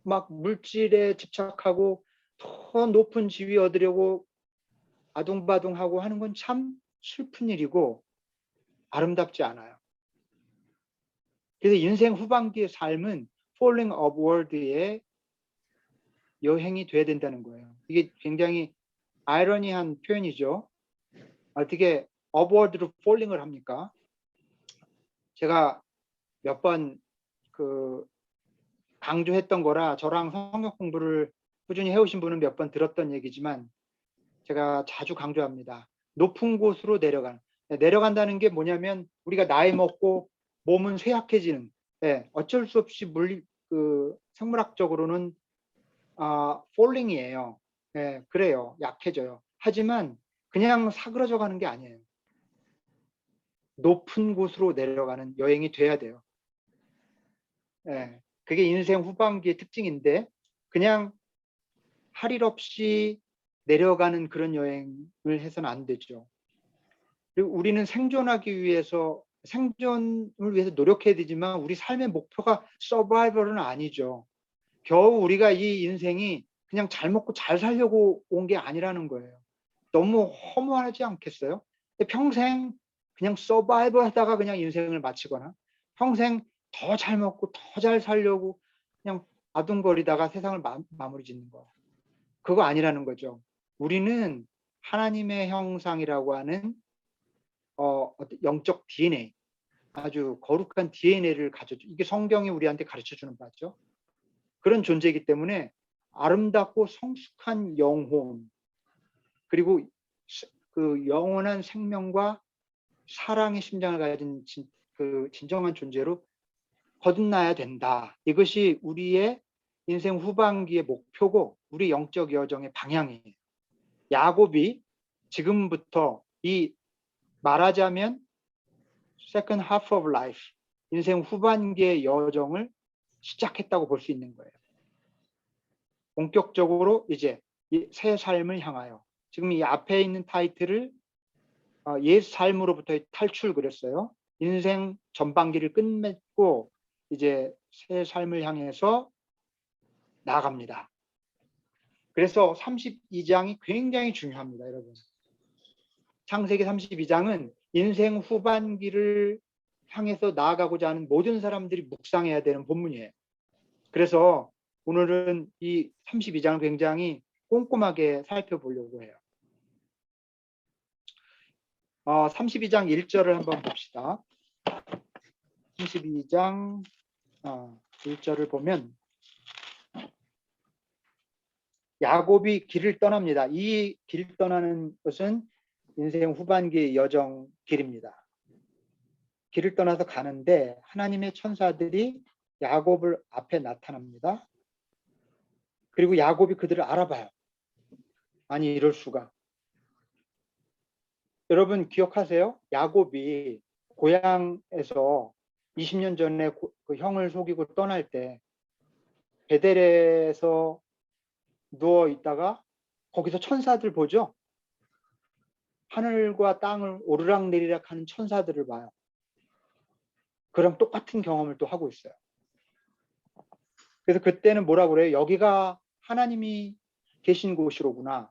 막 물질에 집착하고 더 높은 지위 얻으려고 아둥바둥하고 하는 건 참 슬픈 일이고 아름답지 않아요. 그래서 인생 후반기의 삶은 falling upward의 여행이 돼야 된다는 거예요. 이게 굉장히 아이러니한 표현이죠. 어떻게 upward로 falling을 합니까? 제가 몇 번 강조했던 거라 저랑 성경 공부를 꾸준히 해오신 분은 몇 번 들었던 얘기지만 제가 자주 강조합니다. 높은 곳으로 내려간다는 게 뭐냐면 우리가 나이 먹고 몸은 쇠약해지는 어쩔 수 없이 생물학적으로는 falling이에요. 그래요. 약해져요. 하지만 그냥 사그러져 가는 게 아니에요. 높은 곳으로 내려가는 여행이 돼야 돼요. 그게 인생 후반기의 특징인데 그냥 할 일 없이 내려가는 그런 여행을 해서는 안 되죠. 그리고 우리는 생존을 위해서 노력해야 되지만 우리 삶의 목표가 서바이벌은 아니죠. 겨우 우리가 이 인생이 그냥 잘 먹고 잘 살려고 온 게 아니라는 거예요. 너무 허무하지 않겠어요? 평생 그냥 서바이벌 하다가 그냥 인생을 마치거나 평생 더 잘 먹고 더 잘 살려고 그냥 아둥거리다가 세상을 마무리 짓는 거. 그거 아니라는 거죠. 우리는 하나님의 형상이라고 하는 영적 DNA, 아주 거룩한 DNA를 가져줘. 이게 성경이 우리한테 가르쳐주는 바죠. 그런 존재이기 때문에 아름답고 성숙한 영혼, 그리고 그 영원한 생명과 사랑의 심장을 가진 진정한 존재로 거듭나야 된다. 이것이 우리의 인생 후반기의 목표고 우리 영적 여정의 방향이에요. 야곱이 지금부터 말하자면 second half of life, 인생 후반기의 여정을 시작했다고 볼 수 있는 거예요. 본격적으로 이제 새 삶을 향하여 지금 이 앞에 있는 타이틀을 옛 삶으로부터의 탈출 그랬어요. 인생 전반기를 끝맺고 이제 새 삶을 향해서 나아갑니다. 그래서 32장이 굉장히 중요합니다, 여러분. 창세기 32장은 인생 후반기를 향해서 나아가고자 하는 모든 사람들이 묵상해야 되는 본문이에요. 그래서 오늘은 이 32장을 굉장히 꼼꼼하게 살펴보려고 해요. 32장 1절을 한번 봅시다. 32장 1절을 보면 야곱이 길을 떠납니다. 이 길을 떠나는 것은 인생 후반기 여정 길입니다. 길을 떠나서 가는데 하나님의 천사들이 야곱을 앞에 나타납니다. 그리고 야곱이 그들을 알아봐요. 아니 이럴 수가. 여러분 기억하세요? 야곱이 고향에서 20년 전에 그 형을 속이고 떠날 때 베델에서 누워 있다가 거기서 천사들 보죠? 하늘과 땅을 오르락내리락 하는 천사들을 봐요. 그럼 똑같은 경험을 또 하고 있어요. 그래서 그때는 뭐라고 그래요? 여기가 하나님이 계신 곳이로구나.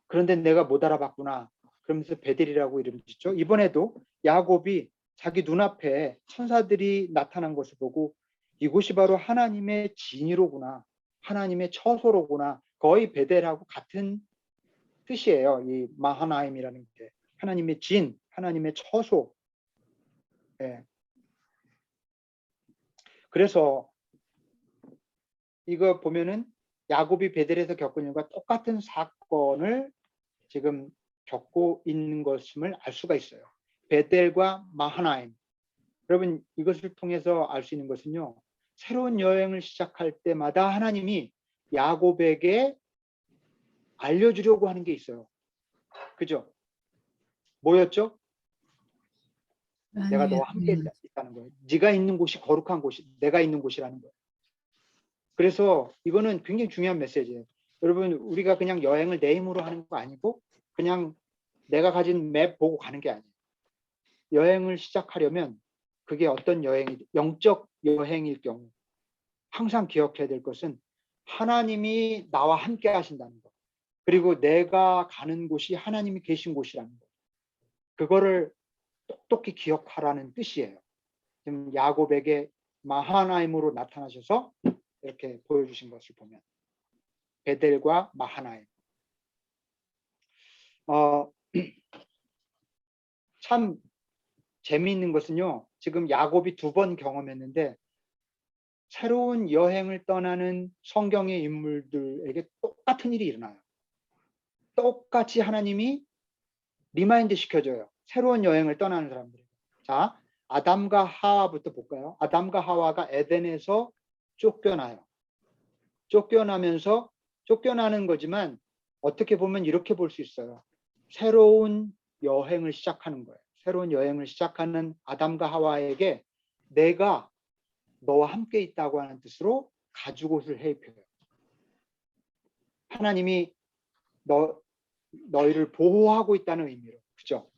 그런데 내가 못 알아봤구나. 그러면서 베델이라고 이름 짓죠. 이번에도 야곱이 자기 눈앞에 천사들이 나타난 것을 보고 이곳이 바로 하나님의 진이로구나. 하나님의 처소로구나. 거의 베델하고 같은 뜻이에요. 이 마하나임이라는 게. 하나님의 진, 하나님의 처소. 그래서 이거 보면은 야곱이 베델에서 겪은 일과 똑같은 사건을 지금 겪고 있는 것임을 알 수가 있어요. 베델과 마하나임. 여러분 이것을 통해서 알 수 있는 것은요. 새로운 여행을 시작할 때마다 하나님이 야곱에게 알려주려고 하는 게 있어요. 그죠? 뭐였죠? 내가 너와 함께 있다는 거예요. 네가 있는 곳이 거룩한 곳이 내가 있는 곳이라는 거예요. 그래서 이거는 굉장히 중요한 메시지예요. 여러분, 우리가 그냥 여행을 내 힘으로 하는 거 아니고 그냥 내가 가진 맵 보고 가는 게 아니에요. 여행을 시작하려면 그게 어떤 여행이 영적 여행일 경우 항상 기억해야 될 것은 하나님이 나와 함께 하신다는 것. 그리고 내가 가는 곳이 하나님이 계신 곳이라는 것. 그거를 똑똑히 기억하라는 뜻이에요. 지금 야곱에게 마하나임으로 나타나셔서 이렇게 보여주신 것을 보면 베델과 마하나임. 참 재미있는 것은요. 지금 야곱이 2번 경험했는데 새로운 여행을 떠나는 성경의 인물들에게 똑같은 일이 일어나요. 똑같이 하나님이 리마인드 시켜줘요. 새로운 여행을 떠나는 사람들. 자, 아담과 하와부터 볼까요? 아담과 하와가 에덴에서 쫓겨나요. 쫓겨나는 거지만 어떻게 보면 이렇게 볼 수 있어요. 새로운 여행을 시작하는 거예요. 새로운 여행을 시작하는 아담과 하와에게 내가 너와 함께 있다고 하는 뜻으로 가죽옷을 해입혀요. 하나님이 너희를 보호하고 있다는 의미로. 그죠?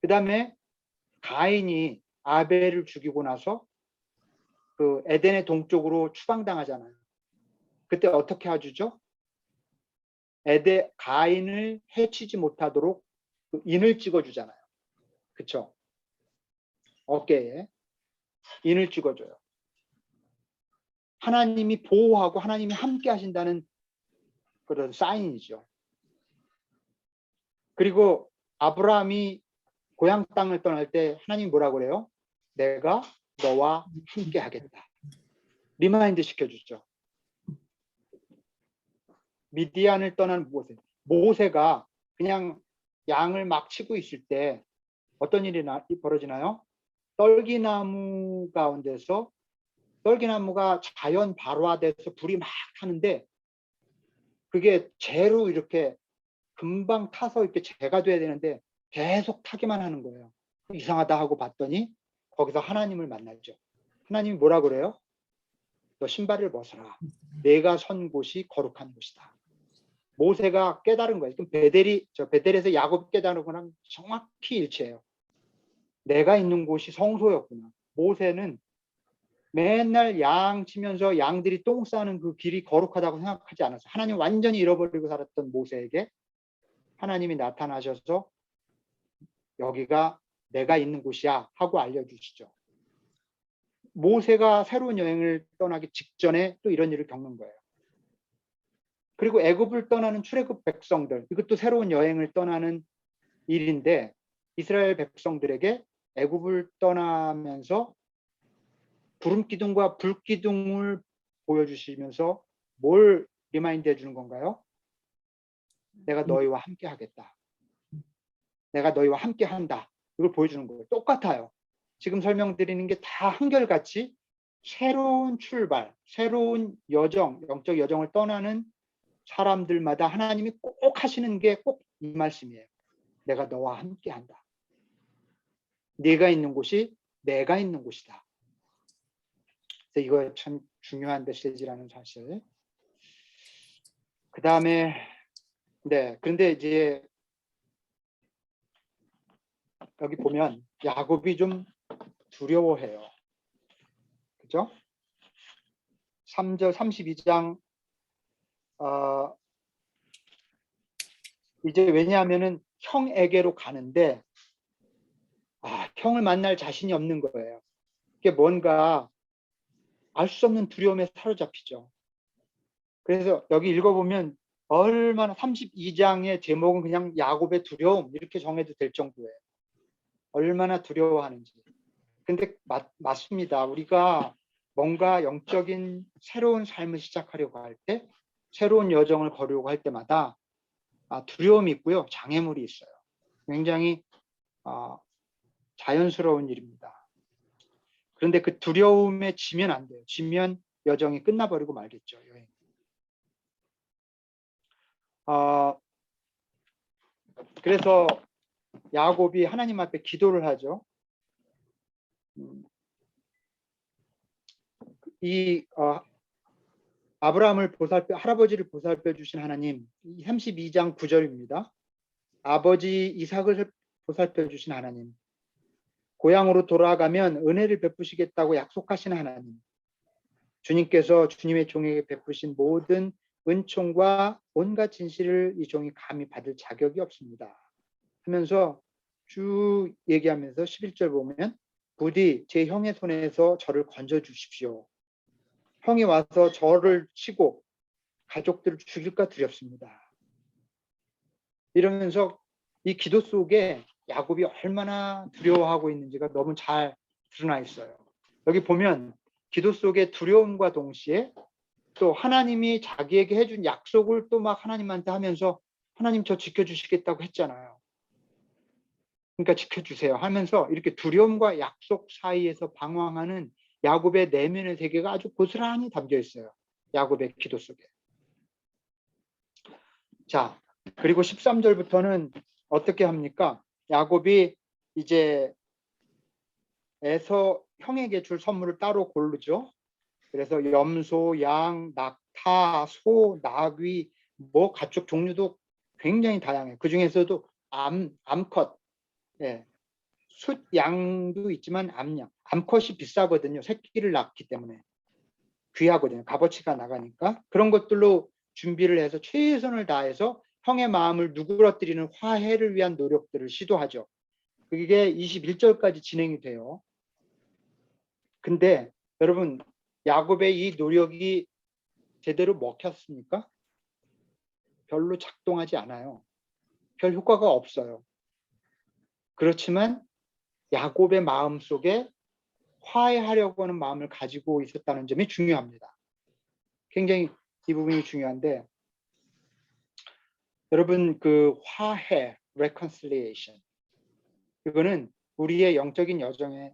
그 다음에 가인이 아벨을 죽이고 나서 그 에덴의 동쪽으로 추방당하잖아요. 그때 어떻게 해주죠? 가인을 해치지 못하도록 그 인을 찍어주잖아요. 그쵸? 어깨에 인을 찍어줘요. 하나님이 보호하고 하나님이 함께 하신다는 그런 사인이죠. 그리고 아브라함이 고향 땅을 떠날 때 하나님이 뭐라고 그래요? 내가 너와 함께 하겠다. 리마인드 시켜주죠. 미디안을 떠난 모세가 그냥 양을 막 치고 있을 때 어떤 일이 벌어지나요? 떨기나무 가운데서 떨기나무가 자연 발화돼서 불이 막 타는데 그게 재로 이렇게 금방 타서 이렇게 재가 돼야 되는데 계속 타기만 하는 거예요. 이상하다 하고 봤더니 거기서 하나님을 만나죠. 하나님이 뭐라 그래요? 너 신발을 벗어라. 내가 선 곳이 거룩한 곳이다. 모세가 깨달은 거예요. 그럼 베델에서 야곱이 깨달은 거랑 정확히 일치해요. 내가 있는 곳이 성소였구나. 모세는 맨날 양 치면서 양들이 똥 싸는 그 길이 거룩하다고 생각하지 않았어요. 하나님 완전히 잃어버리고 살았던 모세에게 하나님이 나타나셔서 여기가 내가 있는 곳이야 하고 알려주시죠. 모세가 새로운 여행을 떠나기 직전에 또 이런 일을 겪는 거예요. 그리고 애굽을 떠나는 출애굽 백성들, 이것도 새로운 여행을 떠나는 일인데 이스라엘 백성들에게 애굽을 떠나면서 구름 기둥과 불 기둥을 보여주시면서 뭘 리마인드 해주는 건가요? 내가 너희와 함께 하겠다. 내가 너희와 함께 한다. 이걸 보여주는 거예요. 똑같아요. 지금 설명드리는 게 다 한결같이 새로운 출발, 새로운 여정, 영적 여정을 떠나는 사람들마다 하나님이 꼭 하시는 게 꼭 이 말씀이에요. 내가 너와 함께 한다. 네가 있는 곳이 내가 있는 곳이다. 그래서 이거 참 중요한 메시지라는 사실. 그 다음에 그런데 이제 여기 보면 야곱이 좀 두려워해요. 그죠? 3절 32장 이제 왜냐하면은 형에게로 가는데 형을 만날 자신이 없는 거예요. 이게 뭔가 알 수 없는 두려움에 사로잡히죠. 그래서 여기 읽어보면 얼마나 32장의 제목은 그냥 야곱의 두려움 이렇게 정해도 될 정도예요. 얼마나 두려워하는지. 근데 맞습니다. 우리가 뭔가 영적인 새로운 삶을 시작하려고 할 때, 새로운 여정을 걸으려고 할 때마다 두려움이 있고요. 장애물이 있어요. 굉장히 자연스러운 일입니다. 그런데 그 두려움에 지면 안 돼요. 지면 여정이 끝나버리고 말겠죠. 여행. 그래서 야곱이 하나님 앞에 기도를 하죠. 아브라함을 할아버지를 보살펴 주신 하나님, 32장 9절입니다. 아버지 이삭을 보살펴 주신 하나님, 고향으로 돌아가면 은혜를 베푸시겠다고 약속하신 하나님, 주님께서 주님의 종에게 베푸신 모든 은총과 온갖 진실을 이 종이 감히 받을 자격이 없습니다 하면서 쭉 얘기하면서 11절 보면 부디 제 형의 손에서 저를 건져 주십시오. 형이 와서 저를 치고 가족들을 죽일까 두렵습니다. 이러면서 이 기도 속에 야곱이 얼마나 두려워하고 있는지가 너무 잘 드러나 있어요. 여기 보면 기도 속에 두려움과 동시에 또 하나님이 자기에게 해준 약속을 또 막 하나님한테 하면서 하나님 저 지켜주시겠다고 했잖아요. 그러니까 지켜주세요 하면서 이렇게 두려움과 약속 사이에서 방황하는 야곱의 내면의 세계가 아주 고스란히 담겨 있어요. 야곱의 기도 속에. 자, 그리고 13절부터는 어떻게 합니까? 야곱이 이제 에서 형에게 줄 선물을 따로 고르죠. 그래서 염소, 양, 낙타, 소, 나귀, 뭐 가축 종류도 굉장히 다양해요. 그 중에서도 암컷, 예, 숫 양도 있지만 암양, 암컷이 비싸거든요. 새끼를 낳기 때문에 귀하거든요. 값어치가 나가니까 그런 것들로 준비를 해서 최선을 다해서 형의 마음을 누그러뜨리는 화해를 위한 노력들을 시도하죠. 그게 21절까지 진행이 돼요. 근데 여러분, 야곱의 이 노력이 제대로 먹혔습니까? 별로 작동하지 않아요. 별 효과가 없어요. 그렇지만 야곱의 마음 속에 화해하려고 하는 마음을 가지고 있었다는 점이 중요합니다. 굉장히 이 부분이 중요한데, 여러분, 그 화해, reconciliation, 이거는 우리의 영적인 여정에서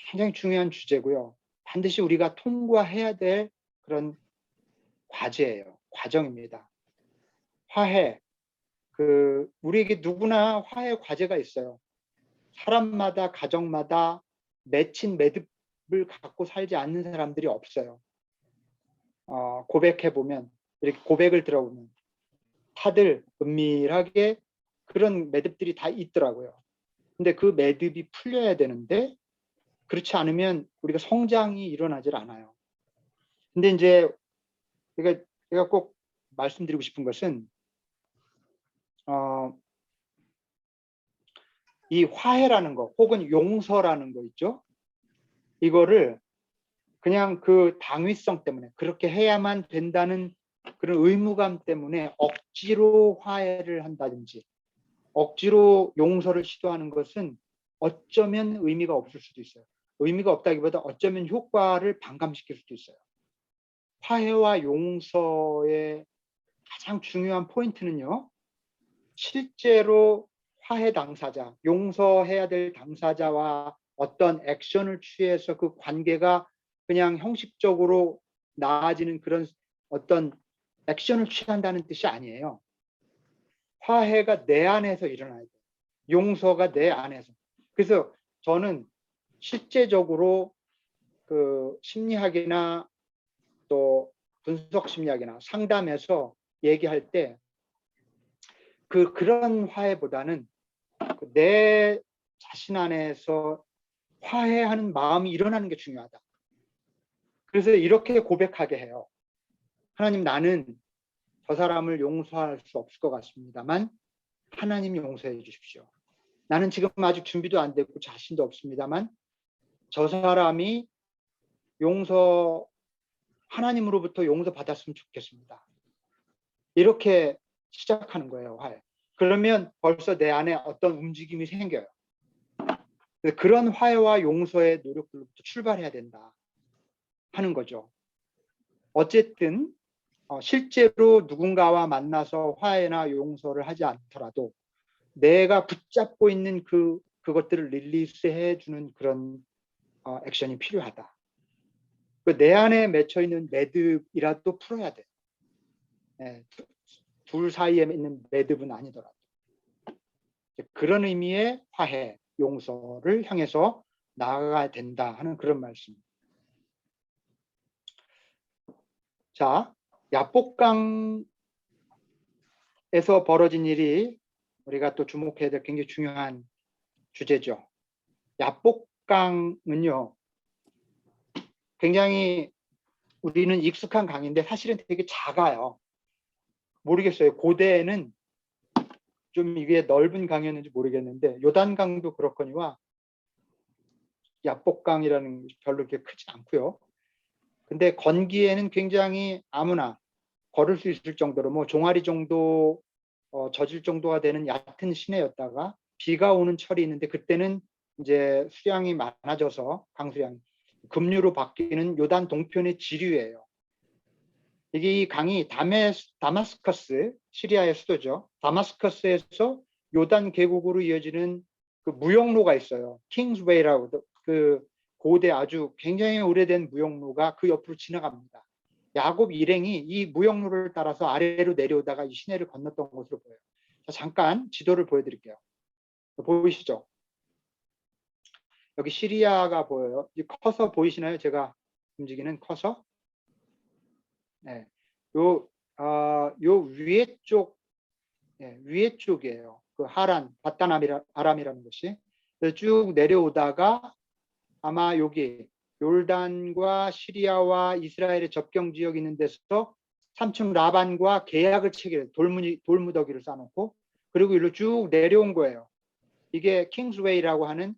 굉장히 중요한 주제고요. 반드시 우리가 통과해야 될 그런 과제예요. 과정입니다. 화해, 우리에게 누구나 화해 과제가 있어요. 사람마다, 가정마다 맺힌 매듭을 갖고 살지 않는 사람들이 없어요. 고백해보면, 이렇게 고백을 들어보면 다들 은밀하게 그런 매듭들이 다 있더라고요. 근데 그 매듭이 풀려야 되는데 그렇지 않으면 우리가 성장이 일어나질 않아요. 근데 이제 제가 꼭 말씀드리고 싶은 것은 이 화해라는 거 혹은 용서라는 거 있죠. 이거를 그냥 그 당위성 때문에 그렇게 해야만 된다는 그런 의무감 때문에 억지로 화해를 한다든지 억지로 용서를 시도하는 것은 어쩌면 의미가 없을 수도 있어요. 의미가 없다기보다 어쩌면 효과를 반감시킬 수도 있어요. 화해와 용서의 가장 중요한 포인트는요, 실제로 화해 당사자, 용서해야 될 당사자와 어떤 액션을 취해서 그 관계가 그냥 형식적으로 나아지는 그런 어떤 액션을 취한다는 뜻이 아니에요. 화해가 내 안에서 일어나야 돼요. 용서가 내 안에서. 그래서 저는 실제적으로 그 심리학이나 또 분석 심리학이나 상담에서 얘기할 때 그런 화해보다는 내 자신 안에서 화해하는 마음이 일어나는 게 중요하다. 그래서 이렇게 고백하게 해요. 하나님, 나는 저 사람을 용서할 수 없을 것 같습니다만 하나님 용서해 주십시오. 나는 지금 아직 준비도 안 됐고 자신도 없습니다만 저 사람이 하나님으로부터 용서받았으면 좋겠습니다. 이렇게 시작하는 거예요, 화해. 그러면 벌써 내 안에 어떤 움직임이 생겨요. 그런 화해와 용서의 노력들부터 출발해야 된다 하는 거죠. 어쨌든 실제로 누군가와 만나서 화해나 용서를 하지 않더라도 내가 붙잡고 있는 그것들을 릴리스해 주는 그런 액션이 필요하다. 내 안에 맺혀 있는 매듭이라도 풀어야 돼. 예, 둘 사이에 있는 매듭은 아니더라도 그런 의미의 화해, 용서를 향해서 나아가야 된다 하는 그런 말씀. 자, 야복강에서 벌어진 일이 우리가 또 주목해야 될 굉장히 중요한 주제죠. 야복강은요, 굉장히 우리는 익숙한 강인데 사실은 되게 작아요. 모르겠어요. 고대에는 좀 이게 넓은 강이었는지 모르겠는데 요단강도 그렇거니와 야복강이라는 별로 그렇게 크지 않고요. 근데 건기에는 굉장히 아무나 걸을 수 있을 정도로 뭐 종아리 정도 젖을 정도가 되는 얕은 시내였다가 비가 오는 철이 있는데 그때는 이제 수량이 많아져서 강수량이 급류로 바뀌는 요단 동편의 지류예요. 이게 이 강이 다마스커스, 시리아의 수도죠. 다마스커스에서 요단 계곡으로 이어지는 그 무역로가 있어요. 킹스웨이라고 그 고대 아주 굉장히 오래된 무역로가 그 옆으로 지나갑니다. 야곱 일행이 이 무역로를 따라서 아래로 내려오다가 이 시내를 건넜던 것으로 보여요. 자, 잠깐 지도를 보여드릴게요. 보이시죠? 여기 시리아가 보여요. 이 커서 보이시나요? 제가 움직이는 커서? 네. 요 위에 쪽, 위에 쪽이에요. 그 하란, 아람이라는 것이. 쭉 내려오다가 아마 여기 요르단과 시리아와 이스라엘의 접경 지역이 있는 데서 삼촌 라반과 계약을 체결해 돌무더기를 쌓아놓고 그리고 일로 쭉 내려온 거예요. 이게 킹스웨이라고 하는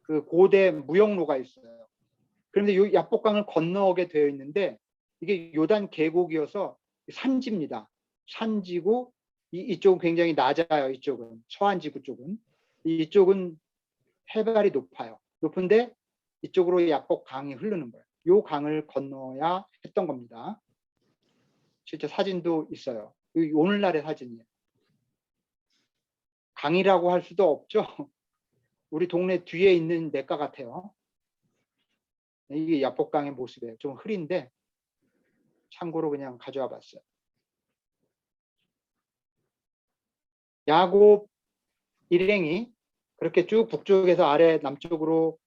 그 고대 무역로가 있어요. 그런데 이 야복강을 건너오게 되어 있는데 이게 요단 계곡이어서 산지입니다. 산지고 이쪽은 굉장히 낮아요. 이쪽은 서안지구 쪽은 이쪽은 해발이 높아요. 높은데 이쪽으로 야복강이 흐르는 거예요. 이 강을 건너야 했던 겁니다. 실제 사진도 있어요. 오늘날의 사진이에요. 강이라고 할 수도 없죠. 우리 동네 뒤에 있는 냇가 같아요. 이게 야복강의 모습이에요. 좀 흐린데 참고로 그냥 가져와 봤어요. 야곱 일행이 그렇게 쭉 북쪽에서 아래 남쪽으로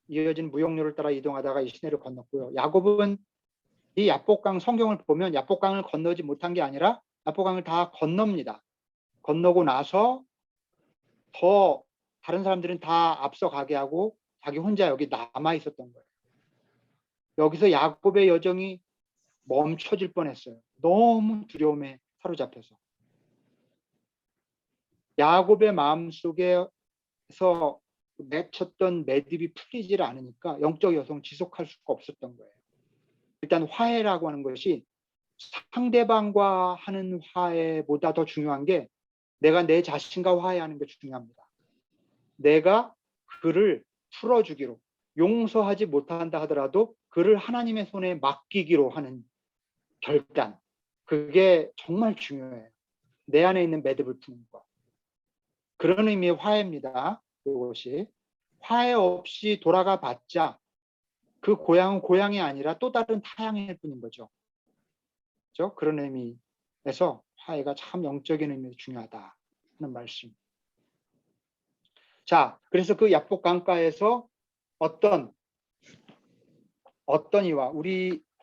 이어진 무역로를 따라 이동하다가 이 시내를 건넜고요. 야곱은 이 야복강 성경을 보면 야복강을 건너지 못한 게 아니라 야복강을 다 건넙니다. 건너고 나서 더 다른 사람들은 다 앞서 가게 하고 자기 혼자 여기 남아 있었던 거예요. 여기서 야곱의 여정이 멈춰질 뻔했어요. 너무 두려움에 사로잡혀서. 야곱의 마음속에서 맺혔던 매듭이 풀리질 않으니까 영적 여성 지속할 수가 없었던 거예요. 일단 화해라고 하는 것이 상대방과 하는 화해보다 더 중요한 게 내가 내 자신과 화해하는 게 중요합니다. 내가 그를 풀어주기로 용서하지 못한다 하더라도 그를 하나님의 손에 맡기기로 하는 결단, 그게 정말 중요해요. 내 안에 있는 매듭을 푸는 것. 그런 의미의 화해입니다. 그것이 화해 없이 돌아가 봤자 그 고향은 고향이 아니라 또 다른 타향일 뿐인 거죠. 그렇죠? 그런 의미에서 화해가 참 영적인 의미에서 중요하다 하는 말씀. 자, 그래서 그 야복 강가에서 어떤 이와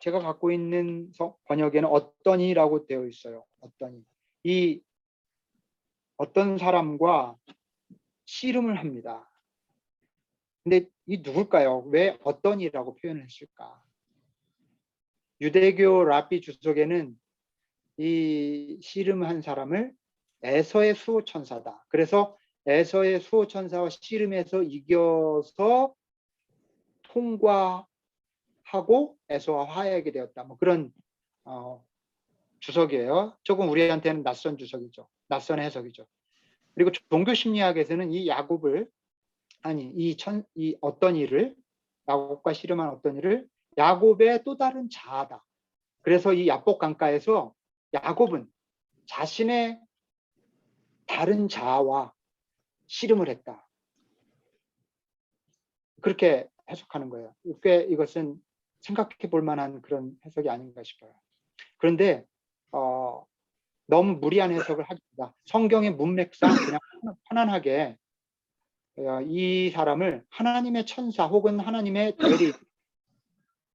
제가 갖고 있는 번역에는 어떤 이라고 되어 있어요. 어떤 이 어떤 사람과 씨름을 합니다. 근데 이 누굴까요? 왜 어떤 이라고 표현을 했을까? 유대교 랍비 주석에는 이 씨름한 사람을 에서의 수호천사다. 그래서 에서의 수호천사와 씨름해서 이겨서 통과하고 에서와 화해하게 되었다. 뭐 그런 주석이에요. 조금 우리한테는 낯선 주석이죠. 낯선 해석이죠. 그리고 종교 심리학에서는 이 야곱을 이 어떤 일을 야곱과 씨름한 어떤 일을 야곱의 또 다른 자아다. 그래서 이 야복 강가에서 야곱은 자신의 다른 자아와 씨름을 했다. 그렇게 해석하는 거예요. 꽤 이것은 생각해 볼 만한 그런 해석이 아닌가 싶어요. 그런데 너무 무리한 해석을 하기보다 성경의 문맥상 그냥 편안하게 이 사람을 하나님의 천사 혹은 하나님의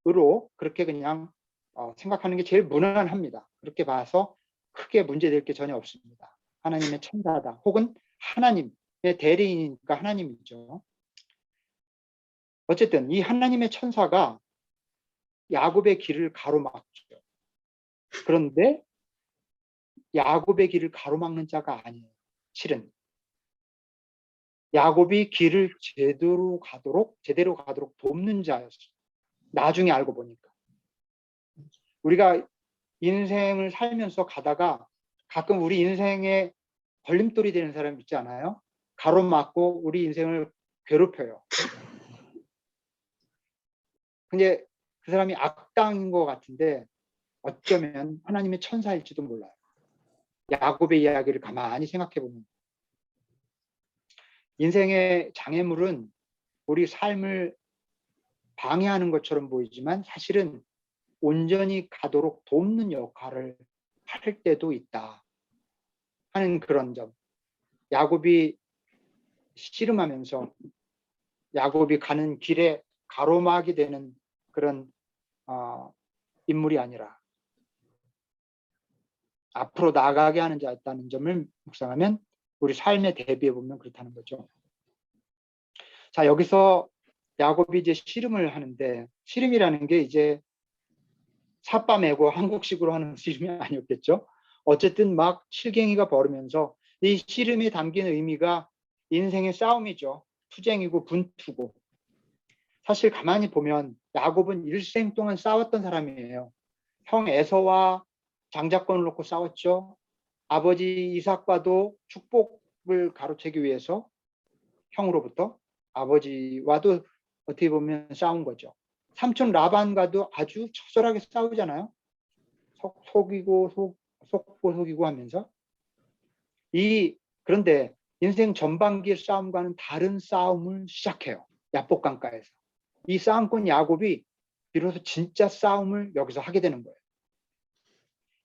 대리로 그렇게 그냥 생각하는 게 제일 무난합니다. 그렇게 봐서 크게 문제될 게 전혀 없습니다. 하나님의 천사다 혹은 하나님의 대리인이니까 하나님이죠. 어쨌든 이 하나님의 천사가 야곱의 길을 가로막죠. 그런데 야곱의 길을 가로막는 자가 아니에요. 실은 야곱이 길을 제대로 가도록 돕는 자였어요. 나중에 알고 보니까 우리가 인생을 살면서 가다가 가끔 우리 인생에 걸림돌이 되는 사람 있지 않아요? 가로막고 우리 인생을 괴롭혀요. 근데 그 사람이 악당인 것 같은데 어쩌면 하나님의 천사일지도 몰라요. 야곱의 이야기를 가만히 생각해 보면 인생의 장애물은 우리 삶을 방해하는 것처럼 보이지만 사실은 온전히 가도록 돕는 역할을 할 때도 있다 하는 그런 점. 야곱이 씨름하면서 야곱이 가는 길에 가로막이 되는 그런 인물이 아니라 앞으로 나아가게 하는 자였다는 점을 묵상하면 우리 삶에 대비해 보면 그렇다는 거죠. 자, 여기서 야곱이 이제 씨름을 하는데 씨름이라는 게 이제 삿바 메고 한국식으로 하는 씨름이 아니었겠죠. 어쨌든 막 실갱이가 벌으면서 이 씨름이 담긴 의미가 인생의 싸움이죠. 투쟁이고 분투고. 사실 가만히 보면 야곱은 일생 동안 싸웠던 사람이에요. 형 에서와 장자권을 놓고 싸웠죠. 아버지 이삭과도 축복을 가로채기 위해서 형으로부터 아버지와도 어떻게 보면 싸운 거죠. 삼촌 라반과도 아주 처절하게 싸우잖아요. 속고 속이고 하면서. 그런데 인생 전반기의 싸움과는 다른 싸움을 시작해요. 야복강가에서. 이 싸움꾼 야곱이 비로소 진짜 싸움을 여기서 하게 되는 거예요.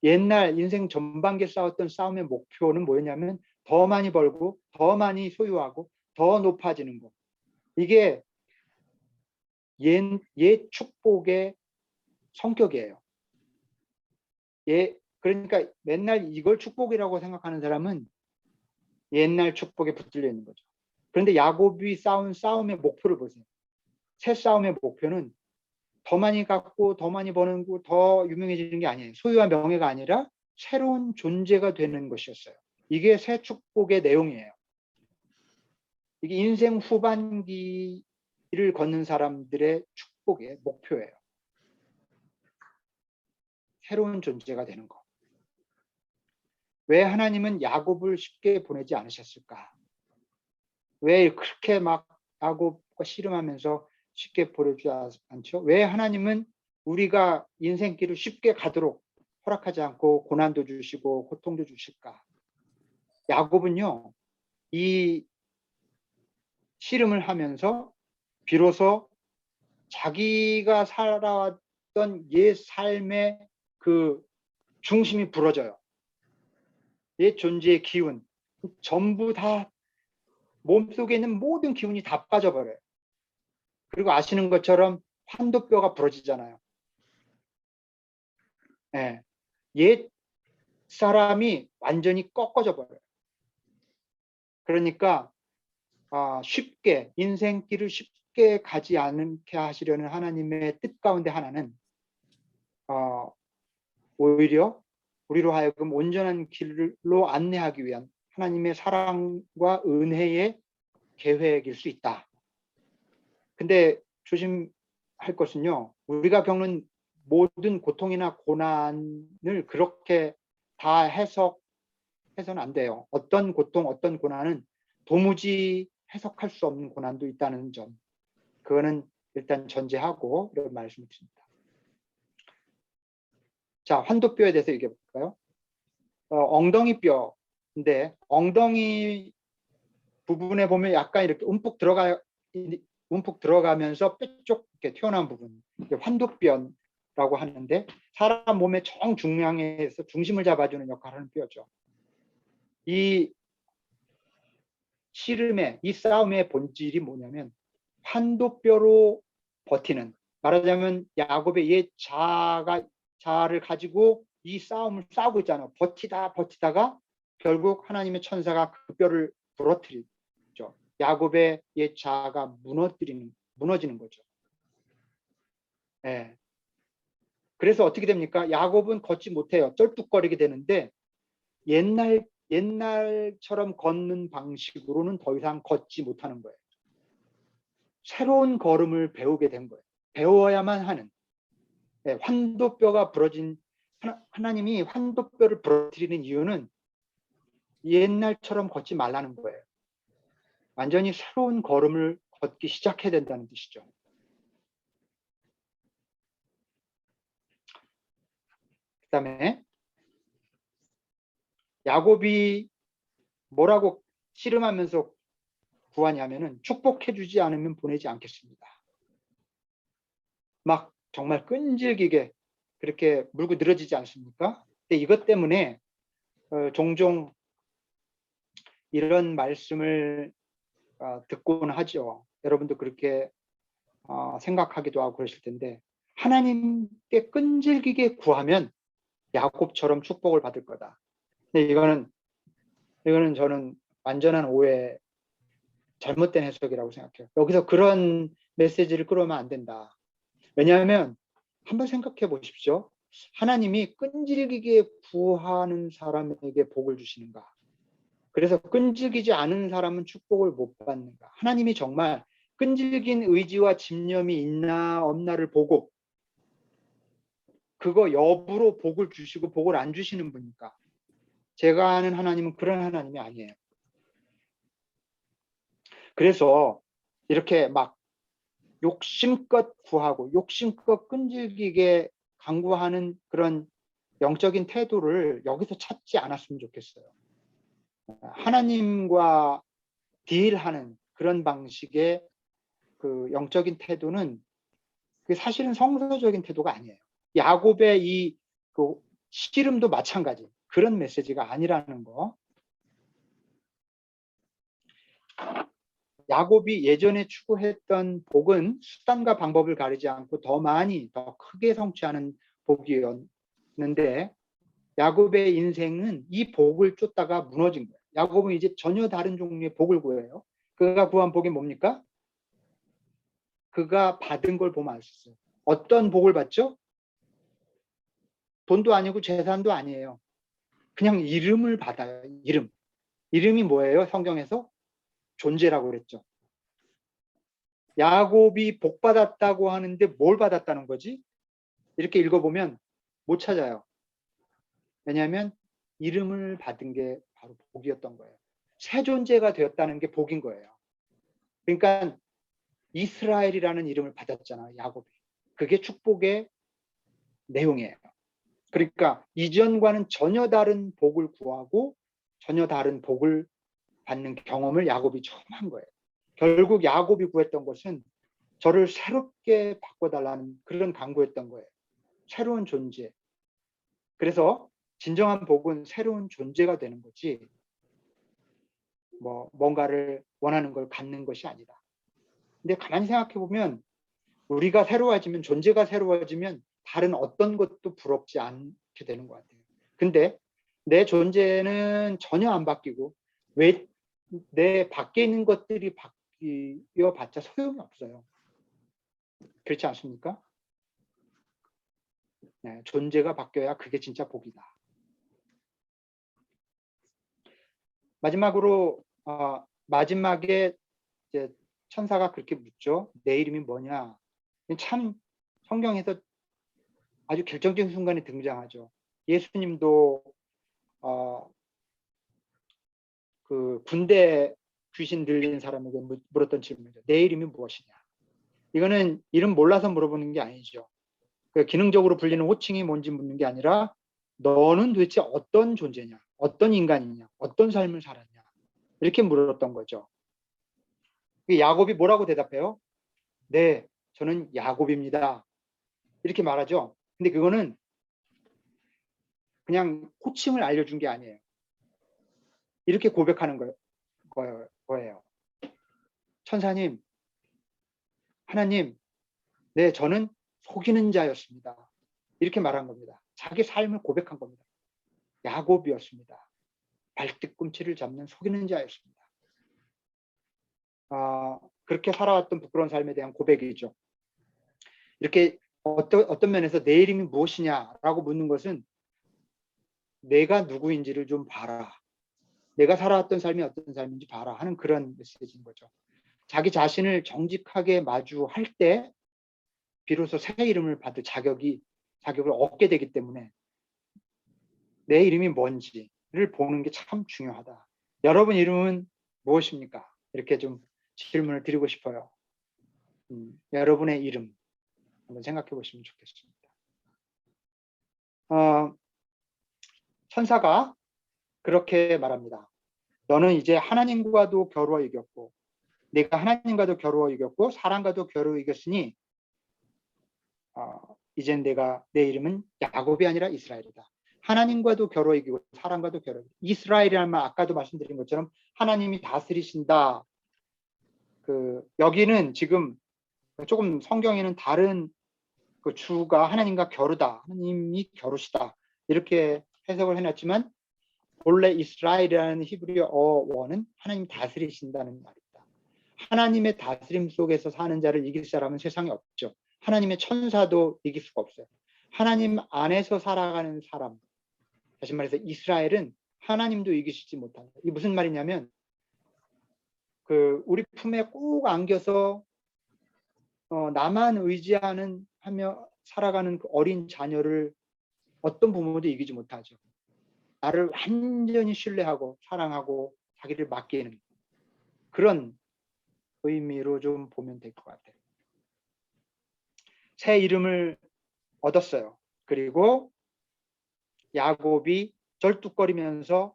옛날 인생 전반기에 싸웠던 싸움의 목표는 뭐였냐면 더 많이 벌고 더 많이 소유하고 더 높아지는 것. 이게 옛 축복의 성격이에요. 그러니까 맨날 이걸 축복이라고 생각하는 사람은 옛날 축복에 붙들려 있는 거죠. 그런데 야곱이 싸운 싸움의 목표를 보세요. 새 싸움의 목표는 더 많이 갖고 더 많이 버는 거, 더 유명해지는 게 아니에요. 소유와 명예가 아니라 새로운 존재가 되는 것이었어요. 이게 새 축복의 내용이에요. 이게 인생 후반기를 걷는 사람들의 축복의 목표예요. 새로운 존재가 되는 거. 왜 하나님은 야곱을 쉽게 보내지 않으셨을까? 왜 그렇게 막 야곱과 씨름하면서 쉽게 보내주지 않죠? 왜 하나님은 우리가 인생길을 쉽게 가도록 허락하지 않고 고난도 주시고 고통도 주실까? 야곱은요, 이 씨름을 하면서 비로소 자기가 살아왔던 옛 삶의 그 중심이 부러져요. 옛 존재의 기운, 전부 다 몸속에 있는 모든 기운이 다 빠져버려요. 그리고 아시는 것처럼 환도뼈가 부러지잖아요. 예. 옛 사람이 완전히 꺾어져 버려요. 그러니까 쉽게 인생길을 쉽게 가지 않게 하시려는 하나님의 뜻 가운데 하나는 오히려 우리로 하여금 온전한 길로 안내하기 위한 하나님의 사랑과 은혜의 계획일 수 있다. 근데 조심할 것은요, 우리가 겪는 모든 고통이나 고난을 그렇게 다 해석해서는 안 돼요. 어떤 고통, 어떤 고난은 도무지 해석할 수 없는 고난도 있다는 점, 그거는 일단 전제하고 이런 말씀을 드립니다. 자, 환도뼈에 대해서 얘기해 볼까요? 엉덩이뼈인데 엉덩이 부분에 보면 약간 이렇게 움푹 들어가면서 뼈쪽 이렇게 튀어나온 부분, 환도뼈 뼈라고 하는데 사람 몸의 정중앙에서 중심을 잡아주는 역할을 하는 뼈죠. 이 씨름의 이 싸움의 본질이 뭐냐면 환도뼈로 버티는, 말하자면 야곱의 옛 자아를 가지고 이 싸움을 싸우고 있잖아요. 버티다가 결국 하나님의 천사가 그 뼈를 부러뜨리죠. 야곱의 옛 자아가 무너지는 거죠. 예. 그래서 어떻게 됩니까? 야곱은 걷지 못해요. 쩔뚝거리게 되는데 옛날처럼 걷는 방식으로는 더 이상 걷지 못하는 거예요. 새로운 걸음을 배우게 된 거예요. 배워야만 하는. 환도뼈가 부러진, 하나님이 환도뼈를 부러뜨리는 이유는 옛날처럼 걷지 말라는 거예요. 완전히 새로운 걸음을 걷기 시작해야 된다는 뜻이죠. 그 다음에 야곱이 뭐라고 씨름하면서 구하냐면은 축복해주지 않으면 보내지 않겠습니다. 막 정말 끈질기게 그렇게 물고 늘어지지 않습니까? 근데 이것 때문에 종종 이런 말씀을 듣곤 하죠. 여러분도 그렇게 생각하기도 하고 그러실 텐데, 하나님께 끈질기게 구하면 야곱처럼 축복을 받을 거다. 근데 이거는 저는 완전한 오해, 잘못된 해석이라고 생각해요. 여기서 그런 메시지를 끌어오면 안 된다. 왜냐하면 한번 생각해 보십시오. 하나님이 끈질기게 구하는 사람에게 복을 주시는가? 그래서 끈질기지 않은 사람은 축복을 못 받는가? 하나님이 정말 끈질긴 의지와 집념이 있나 없나를 보고 그거 여부로 복을 주시고 복을 안 주시는 분입니까? 제가 아는 하나님은 그런 하나님이 아니에요. 그래서 이렇게 막 욕심껏 구하고 욕심껏 끈질기게 간구하는 그런 영적인 태도를 여기서 찾지 않았으면 좋겠어요. 하나님과 딜하는 그런 방식의 그 영적인 태도는 사실은 성서적인 태도가 아니에요. 야곱의 이 그 씨름도 마찬가지. 그런 메시지가 아니라는 거. 야곱이 예전에 추구했던 복은 수단과 방법을 가리지 않고 더 많이 더 크게 성취하는 복이었는데, 야곱의 인생은 이 복을 쫓다가 무너진 거예요. 야곱은 이제 전혀 다른 종류의 복을 구해요. 그가 구한 복이 뭡니까? 그가 받은 걸 보면 알 수 있어요. 어떤 복을 받죠? 돈도 아니고 재산도 아니에요. 그냥 이름을 받아요. 이름이 뭐예요? 성경에서 존재라고 그랬죠. 야곱이 복 받았다고 하는데 뭘 받았다는 거지? 이렇게 읽어보면 못 찾아요. 왜냐하면 이름을 받은 게 바로 복이었던 거예요. 새 존재가 되었다는 게 복인 거예요. 그러니까 이스라엘이라는 이름을 받았잖아, 야곱이. 그게 축복의 내용이에요. 그러니까 이전과는 전혀 다른 복을 구하고 전혀 다른 복을 받는 경험을 야곱이 처음 한 거예요. 결국 야곱이 구했던 것은 저를 새롭게 바꿔달라는 그런 간구였던 거예요. 새로운 존재. 그래서 진정한 복은 새로운 존재가 되는 거지, 뭔가를 원하는 걸 갖는 것이 아니다. 근데 가만히 생각해 보면 우리가 새로워지면, 존재가 새로워지면 다른 어떤 것도 부럽지 않게 되는 것 같아요. 근데 내 존재는 전혀 안 바뀌고 왜 내 밖에 있는 것들이 바뀌어봤자 소용이 없어요. 그렇지 않습니까? 네, 존재가 바뀌어야 그게 진짜 복이다. 마지막으로 마지막에 이제 천사가 그렇게 묻죠. 내 이름이 뭐냐? 참 성경에서 아주 결정적인 순간에 등장하죠. 예수님도 그 군대 귀신 들린 사람에게 물었던 질문이죠. 내 이름이 무엇이냐? 이거는 이름 몰라서 물어보는 게 아니죠. 그 기능적으로 불리는 호칭이 뭔지 묻는 게 아니라 너는 도대체 어떤 존재냐? 어떤 인간이냐? 어떤 삶을 살았냐? 이렇게 물었던 거죠. 야곱이 뭐라고 대답해요? 네, 저는 야곱입니다. 이렇게 말하죠. 근데 그거는 그냥 호칭을 알려준 게 아니에요. 이렇게 고백하는 거예요. 천사님, 하나님, 네, 저는 속이는 자였습니다. 이렇게 말한 겁니다. 자기 삶을 고백한 겁니다. 야곱이었습니다. 발뒤꿈치를 잡는 속이는 자였습니다. 그렇게 살아왔던 부끄러운 삶에 대한 고백이죠. 이렇게 어떤 면에서 내 이름이 무엇이냐라고 묻는 것은 내가 누구인지를 좀 봐라. 내가 살아왔던 삶이 어떤 삶인지 봐라 하는 그런 메시지인 거죠. 자기 자신을 정직하게 마주할 때 비로소 새 이름을 받을 자격을 얻게 되기 때문에 내 이름이 뭔지를 보는 게 참 중요하다. 여러분 이름은 무엇입니까? 이렇게 좀 질문을 드리고 싶어요. 여러분의 이름 한번 생각해 보시면 좋겠습니다. 천사가 그렇게 말합니다. 너는 이제 하나님과도 겨루어 이겼고 내가 하나님과도 겨루어 이겼고 사람과도 겨루어 이겼으니 이젠 내 이름은 야곱이 아니라 이스라엘이다. 하나님과도 겨루어 이기고 사람과도 겨루어 이기고 이스라엘이라는 말 아까도 말씀드린 것처럼 하나님이 다스리신다. 여기는 지금 조금 성경에는 다른 그 주가 하나님과 겨루다. 하나님이 겨루시다. 이렇게 해석을 해놨지만 본래 이스라엘이라는 히브리어 어원은 하나님 다스리신다는 말입니다. 하나님의 다스림 속에서 사는 자를 이길 사람은 세상에 없죠. 하나님의 천사도 이길 수가 없어요. 하나님 안에서 살아가는 사람, 다시 말해서 이스라엘은 하나님도 이기시지 못한다. 이게 무슨 말이냐면 우리 품에 꼭 안겨서 나만 의지하며 살아가는 그 어린 자녀를 어떤 부모도 이기지 못하죠. 나를 완전히 신뢰하고 사랑하고 자기를 맡기는 그런 의미로 좀 보면 될 것 같아요. 새 이름을 얻었어요. 그리고 야곱이 절뚝거리면서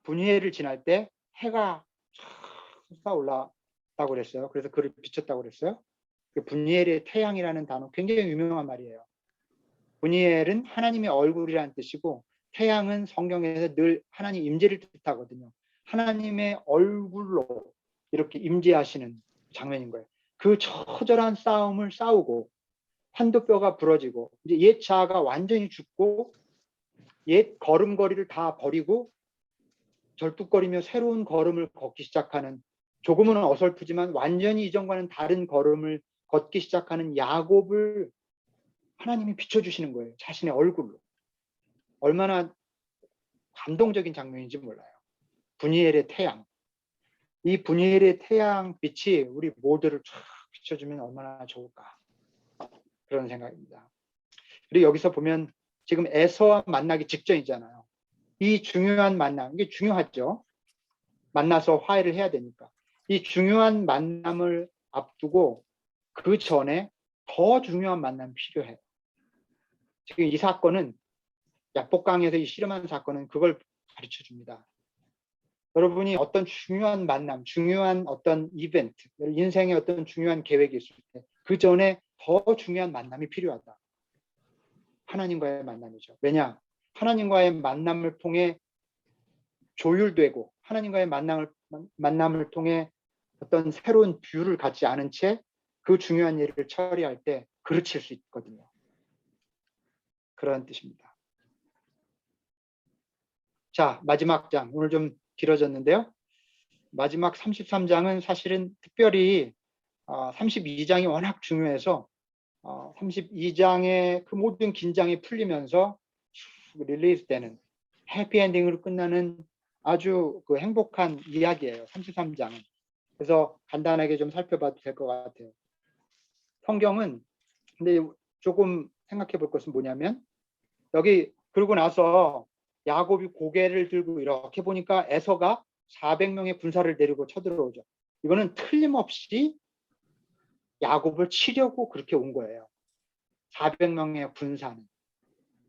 분이엘을 지날 때 해가 쫙 올랐다고 그랬어요. 그래서 그를 비췄다고 그랬어요. 그 분이엘의 태양이라는 단어 굉장히 유명한 말이에요. 분이엘은 하나님의 얼굴이라는 뜻이고 태양은 성경에서 늘 하나님 임재를 뜻하거든요. 하나님의 얼굴로 이렇게 임재하시는 장면인 거예요. 그 처절한 싸움을 싸우고 환도뼈가 부러지고 이제 옛 자아가 완전히 죽고 옛 걸음걸이를 다 버리고 절뚝거리며 새로운 걸음을 걷기 시작하는, 조금은 어설프지만 완전히 이전과는 다른 걸음을 걷기 시작하는 야곱을 하나님이 비춰주시는 거예요. 자신의 얼굴로. 얼마나 감동적인 장면인지 몰라요. 분이엘의 태양. 이 분이엘의 태양빛이 우리 모두를 쫙 비춰주면 얼마나 좋을까. 그런 생각입니다. 그리고 여기서 보면 지금 에서와 만나기 직전이잖아요. 이 중요한 만남, 이게 중요하죠. 만나서 화해를 해야 되니까. 이 중요한 만남을 앞두고 그 전에 더 중요한 만남이 필요해요. 지금 이 사건은 약복강에서 이 실험한 사건은 그걸 가르쳐 줍니다. 여러분이 어떤 중요한 만남, 중요한 어떤 이벤트, 인생의 어떤 중요한 계획이 있을 때 그 전에 더 중요한 만남이 필요하다. 하나님과의 만남이죠. 왜냐? 하나님과의 만남을 통해 조율되고 하나님과의 만남을 통해 어떤 새로운 뷰를 갖지 않은 채 그 중요한 일을 처리할 때 그르칠 수 있거든요. 그런 뜻입니다. 자, 마지막 장. 오늘 좀 길어졌는데요. 마지막 33장은 사실은 특별히 32장이 워낙 중요해서 32장의 그 모든 긴장이 풀리면서 릴리즈 되는 해피엔딩으로 끝나는 아주 그 행복한 이야기예요. 33장은. 그래서 간단하게 좀 살펴봐도 될 것 같아요. 성경은 근데 조금 생각해 볼 것은 뭐냐면 여기 그러고 나서 야곱이 고개를 들고 이렇게 보니까 에서가 400명의 군사를 데리고 쳐들어오죠. 이거는 틀림없이 야곱을 치려고 그렇게 온 거예요. 400명의 군사는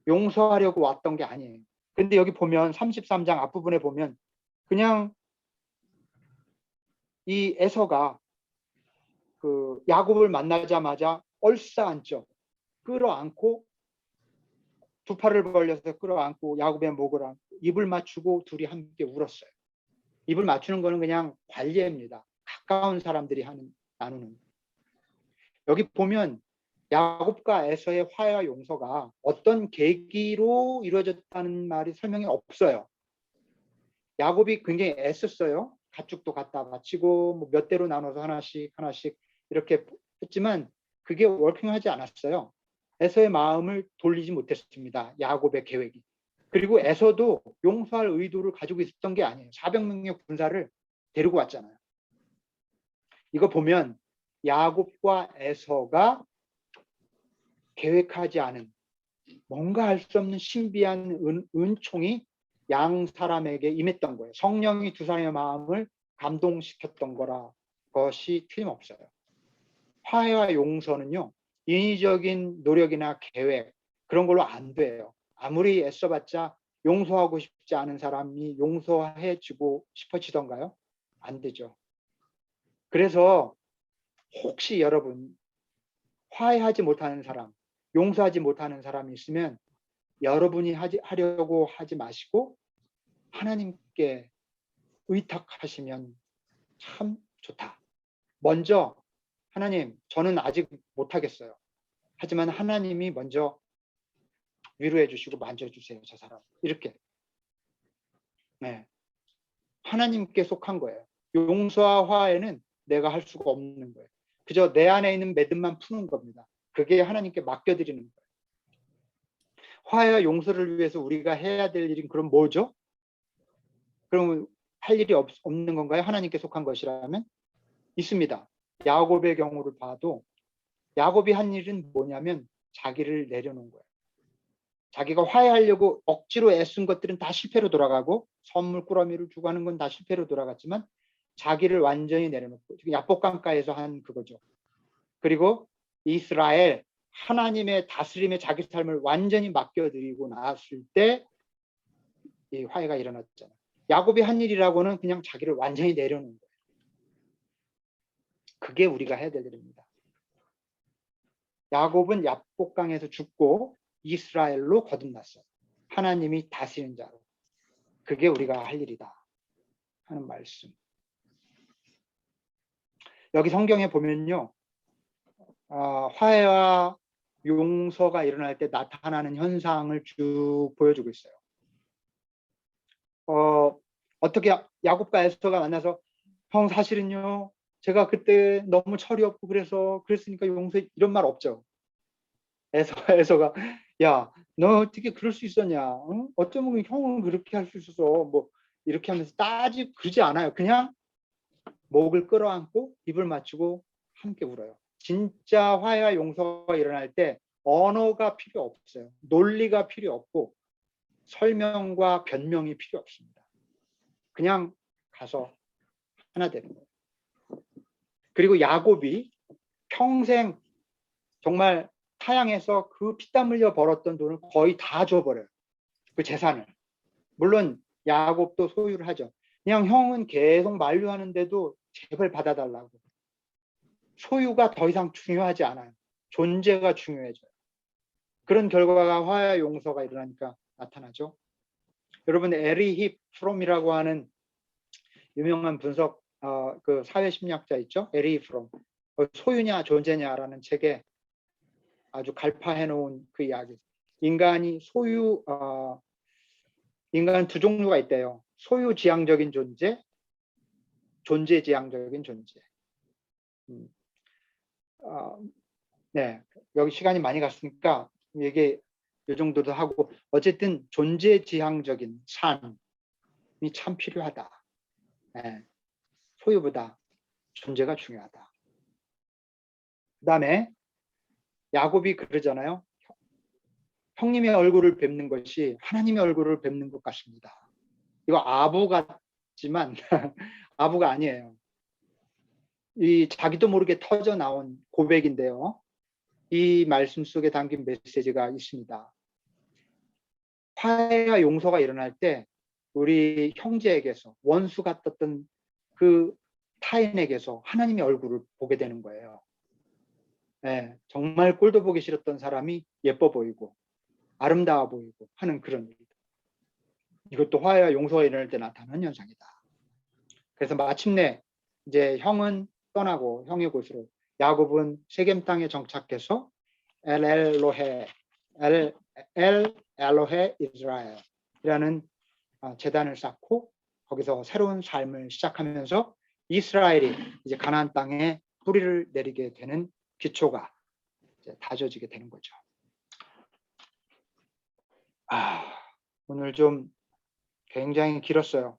용서하려고 왔던 게 아니에요. 근데 여기 보면 33장 앞부분에 보면 그냥 이 에서가 그 야곱을 만나자마자 얼싸안죠. 끌어안고 두 팔을 벌려서 끌어안고 야곱의 목을 안고 입을 맞추고 둘이 함께 울었어요. 입을 맞추는 거는 그냥 관례입니다. 가까운 사람들이 나누는. 여기 보면 야곱과 에서의 화해와 용서가 어떤 계기로 이루어졌다는 말이 설명이 없어요. 야곱이 굉장히 애썼어요. 가축도 갖다 바치고 뭐 몇 대로 나눠서 하나씩 이렇게 했지만 그게 워킹하지 않았어요. 에서의 마음을 돌리지 못했습니다. 야곱의 계획이. 그리고 에서도 용서할 의도를 가지고 있었던 게 아니에요. 400명의 군사를 데리고 왔잖아요. 이거 보면 야곱과 에서가 계획하지 않은 뭔가 알 수 없는 신비한 은총이 양 사람에게 임했던 거예요. 성령이 두 사람의 마음을 감동시켰던 거라 것이 틀림없어요. 화해와 용서는요, 인위적인 노력이나 계획 그런 걸로 안 돼요. 아무리 애써봤자 용서하고 싶지 않은 사람이 용서해주고 싶어지던가요? 안 되죠. 그래서 혹시 여러분 화해하지 못하는 사람, 용서하지 못하는 사람이 있으면 여러분이 하려고 하지 마시고 하나님께 의탁하시면 참 좋다. 먼저 하나님, 저는 아직 못하겠어요. 하지만 하나님이 먼저 위로해 주시고 만져주세요, 저 사람. 이렇게. 네. 하나님께 속한 거예요. 용서와 화해는 내가 할 수가 없는 거예요. 그저 내 안에 있는 매듭만 푸는 겁니다. 그게 하나님께 맡겨드리는 거예요. 화해와 용서를 위해서 우리가 해야 될 일은 그럼 뭐죠? 그럼 할 일이 없는 건가요? 하나님께 속한 것이라면? 있습니다. 야곱의 경우를 봐도 야곱이 한 일은 뭐냐면 자기를 내려놓은 거예요. 자기가 화해하려고 억지로 애쓴 것들은 다 실패로 돌아가고 선물 꾸러미를 주고 하는 건 다 실패로 돌아갔지만 자기를 완전히 내려놓고 야복강가에서 한 그거죠. 그리고 이스라엘 하나님의 다스림에 자기 삶을 완전히 맡겨드리고 나왔을 때 이 화해가 일어났잖아요. 야곱이 한 일이라고는 그냥 자기를 완전히 내려놓은 거예요. 그게 우리가 해야 될 일입니다. 야곱은 야복강에서 죽고 이스라엘로 거듭났어요. 하나님이 다스리는 자로. 그게 우리가 할 일이다 하는 말씀. 여기 성경에 보면요. 화해와 용서가 일어날 때 나타나는 현상을 쭉 보여주고 있어요. 어떻게 야곱과 에서가 만나서 형 사실은요. 제가 그때 너무 철이 없고 그랬으니까 용서해 이런 말 없죠. 에서가 야, 너 어떻게 그럴 수 있었냐? 응? 어쩌면 형은 그렇게 할 수 있어서 뭐 이렇게 하면서 따지고 그러지 않아요. 그냥 목을 끌어안고 입을 맞추고 함께 울어요. 진짜 화해와 용서가 일어날 때 언어가 필요 없어요. 논리가 필요 없고 설명과 변명이 필요 없습니다. 그냥 가서 하나 되는 거예요. 그리고 야곱이 평생 정말 타향해서 그 피땀 흘려 벌었던 돈을 거의 다 줘버려요. 그 재산을. 물론 야곱도 소유를 하죠. 그냥 형은 계속 만류하는데도 제발 받아달라고. 소유가 더 이상 중요하지 않아요. 존재가 중요해져요. 그런 결과가 화해와 용서가 일어나니까 나타나죠. 여러분 에리 프롬이라고 하는 유명한 분석 그 사회 심리학자 있죠. 에리 프롬. 소유냐 존재냐라는 책에 아주 갈파해 놓은 그 이야기. 인간이 인간은 두 종류가 있대요. 소유지향적인 존재, 존재지향적인 존재. 네, 여기 시간이 많이 갔으니까 이게 이 정도도 하고 어쨌든 존재지향적인 삶이 참 필요하다. 네, 소유보다 존재가 중요하다. 그 다음에 야곱이 그러잖아요. 형님의 얼굴을 뵙는 것이 하나님의 얼굴을 뵙는 것 같습니다. 이거 아부 같지만 아부가 아니에요. 이 자기도 모르게 터져 나온 고백인데요. 이 말씀 속에 담긴 메시지가 있습니다. 화해와 용서가 일어날 때 우리 형제에게서 원수 같았던 그 타인에게서 하나님의 얼굴을 보게 되는 거예요. 예, 정말 꼴도 보기 싫었던 사람이 예뻐 보이고 아름다워 보이고 하는 그런 일. 이것도 화해와 용서가 일어날 때 나타나는 현상이다. 그래서 마침내 이제 형은 떠나고 형의 곳으로 야곱은 세겜 땅에 정착해서 엘 엘로헤 이스라엘이라는 제단을 쌓고 거기서 새로운 삶을 시작하면서 이스라엘이 이제 가나안 땅에 뿌리를 내리게 되는 기초가 이제 다져지게 되는 거죠. 오늘 좀 굉장히 길었어요.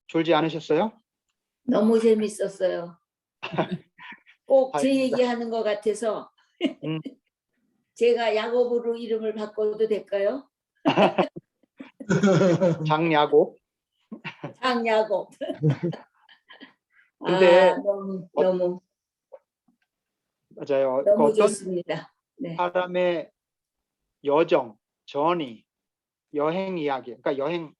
졸지 않으셨어요? 너무 재밌었어요. 꼭 제 다행입니다. 얘기하는 것 같아서 음. 제가 야곱으로 이름을 바꿔도 될까요? 장야곱. 장야곱. 근데 너무 맞아요. 그 너무 어떤 좋습니다. 네. 사람의 여정, 전이, 여행 이야기, 그러니까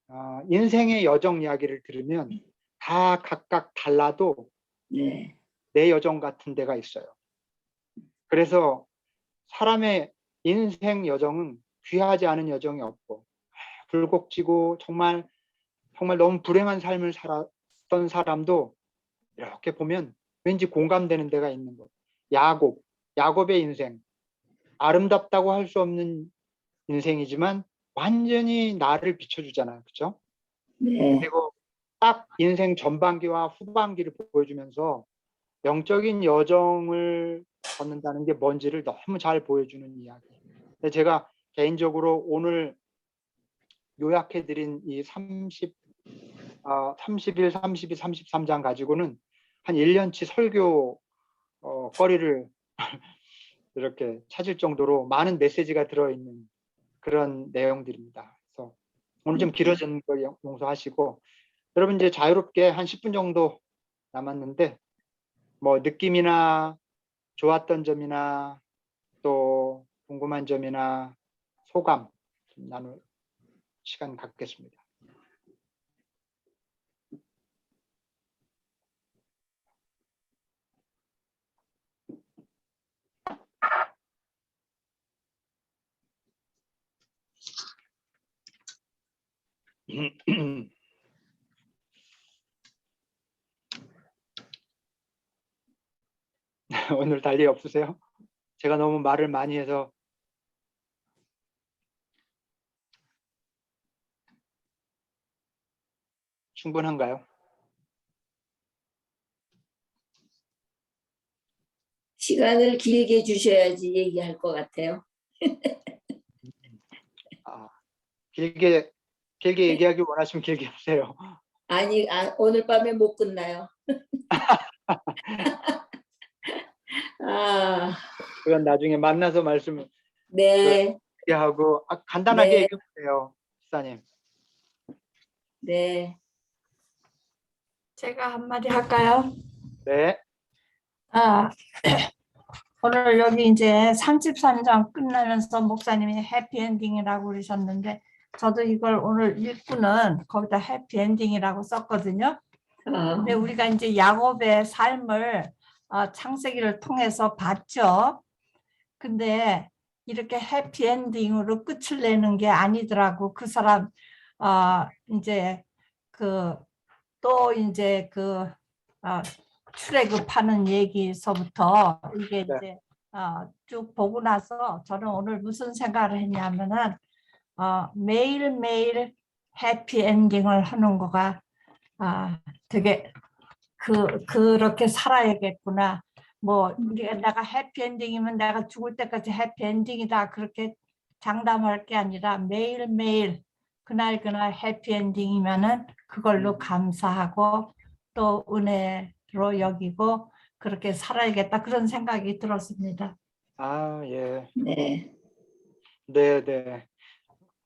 인생의 여정 이야기를 들으면 다 각각 달라도 네. 내 여정 같은 데가 있어요. 그래서 사람의 인생 여정은 귀하지 않은 여정이 없고 굴곡지고 정말 너무 불행한 삶을 살았던 사람도 이렇게 보면 왠지 공감되는 데가 있는 거예요. 야곱의 인생, 아름답다고 할 수 없는 인생이지만 완전히 나를 비춰주잖아요. 그렇죠? 네. 그리고 딱 인생 전반기와 후반기를 보여주면서 영적인 여정을 걷는다는 게 뭔지를 너무 잘 보여주는 이야기. 근데 제가 개인적으로 오늘 요약해드린 이 31, 32, 33장 가지고는 한 1년치 설교 거리를 이렇게 찾을 정도로 많은 메시지가 들어있는 그런 내용들입니다. 그래서 오늘 좀 길어진 거 용서하시고 여러분 이제 자유롭게 한 10분 정도 남았는데 뭐 느낌이나 좋았던 점이나 또 궁금한 점이나 소감 좀 나눌 시간 갖겠습니다. 오늘 달리 없으세요? 제가 너무 말을 많이 해서 충분한가요? 시간을 길게 주셔야지 얘기할 것 같아요. 길게 얘기하기 원하시면 길게 하세요. 아니, 오늘 밤에 못 끝나요. 그건 나중에 만나서 말씀을 네. 하고 간단하게 네. 얘기해 보세요, 집사님. 네. 제가 한마디 할까요? 네. 오늘 여기 이제 33장 끝나면서 목사님이 해피엔딩이라고 그러셨는데 저도 이걸 오늘 읽고는 거기다 해피엔딩이라고 썼거든요. 근데 우리가 이제 야곱의 삶을 창세기를 통해서 봤죠. 근데 이렇게 해피엔딩으로 끝을 내는 게 아니더라고. 그 사람 이제 또 이제 출애굽하는 얘기서부터 이게 네. 이제 쭉 보고 나서 저는 오늘 무슨 생각을 했냐면은 매일매일 해피엔딩을 하는 거가 되게 그렇게 살아야겠구나. 뭐 내가 해피엔딩이면 내가 죽을 때까지 해피엔딩이다 그렇게 장담할 게 아니라 매일매일 그날 해피엔딩이면은 그걸로 감사하고 또 은혜로 여기고 그렇게 살아야겠다 그런 생각이 들었습니다. 예. 네. 네.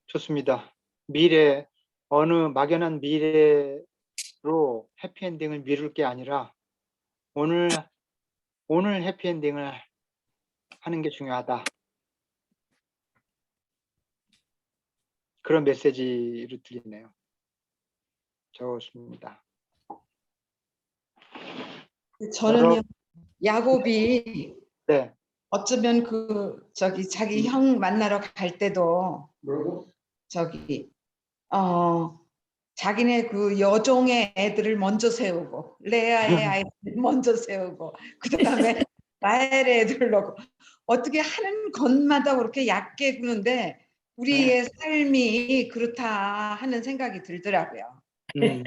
좋습니다. 미래, 어느 막연한 미래로 해피엔딩을 미룰 게 아니라 오늘 해피엔딩을 하는 게 중요하다. 그런 메시지로 들리네요. 좋습니다. 저는요, 야곱이 네. 어쩌면 자기 형 만나러 갈 때도 자기네 그 여종의 애들을 먼저 세우고 레아의 아이들을 먼저 세우고 그다음에 라헬의 애들을 넣고 어떻게 하는 것마다 그렇게 얕게 구는데 우리의 삶이 그렇다 하는 생각이 들더라고요. 네,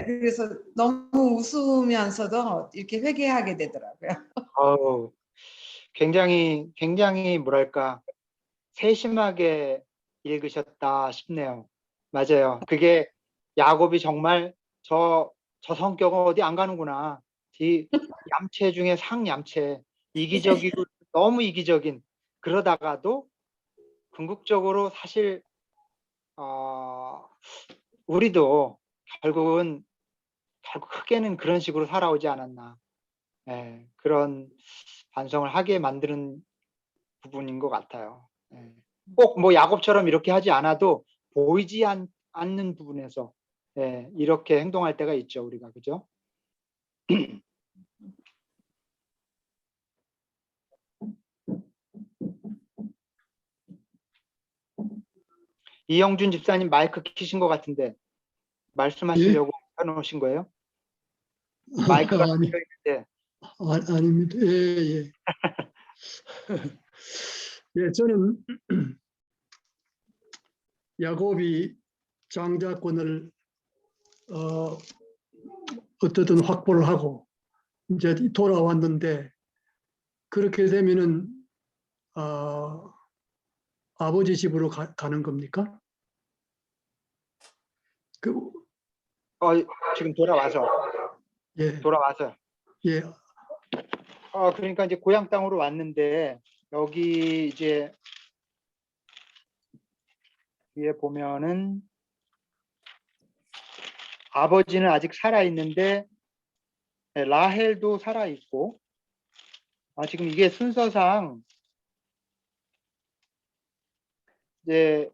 그래서 너무 웃으면서도 이렇게 회개하게 되더라고요. 굉장히 뭐랄까 세심하게 읽으셨다 싶네요. 맞아요. 그게 야곱이 정말 저 성격은 어디 안 가는구나. 이 얌체 중에 상얌체, 이기적이고 너무 이기적인, 그러다가도 궁극적으로 사실 우리도 결국 크게는 그런 식으로 살아오지 않았나. 예, 그런 반성을 하게 만드는 부분인 것 같아요. 예. 꼭 뭐 야곱처럼 이렇게 하지 않아도 보이지 않는 부분에서 이렇게 행동할 때가 있죠, 우리가. 그죠? 이영준 집사님 마이크 켜신 것 같은데 말씀하시려고 켜놓으신 거예요? 마이크가 아니, 켜져 있는데. 아닙니다. 예. 예, 저는 야곱이 장자권을 어떻든 확보를 하고 이제 돌아왔는데 그렇게 되면은 아버지 집으로 가는 겁니까? 지금 돌아와서. 예, 예, 그러니까 이제 고향 땅으로 왔는데 여기 이제 위에 보면은 아버지는 아직 살아 있는데 라헬도 살아 있고, 지금 이게 순서상 이제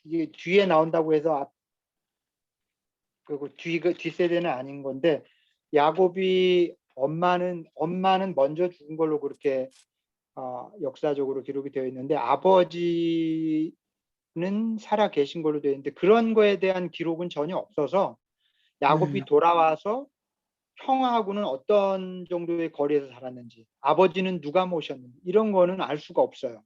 이게 뒤에 나온다고 해서 그리고 뒷세대는 아닌 건데, 야곱이 엄마는 먼저 죽은 걸로 그렇게 역사적으로 기록이 되어 있는데 아버지는 살아 계신 걸로 되어 있는데 그런 거에 대한 기록은 전혀 없어서 야곱이 돌아와서 형하고는 어떤 정도의 거리에서 살았는지, 아버지는 누가 모셨는지 이런 거는 알 수가 없어요.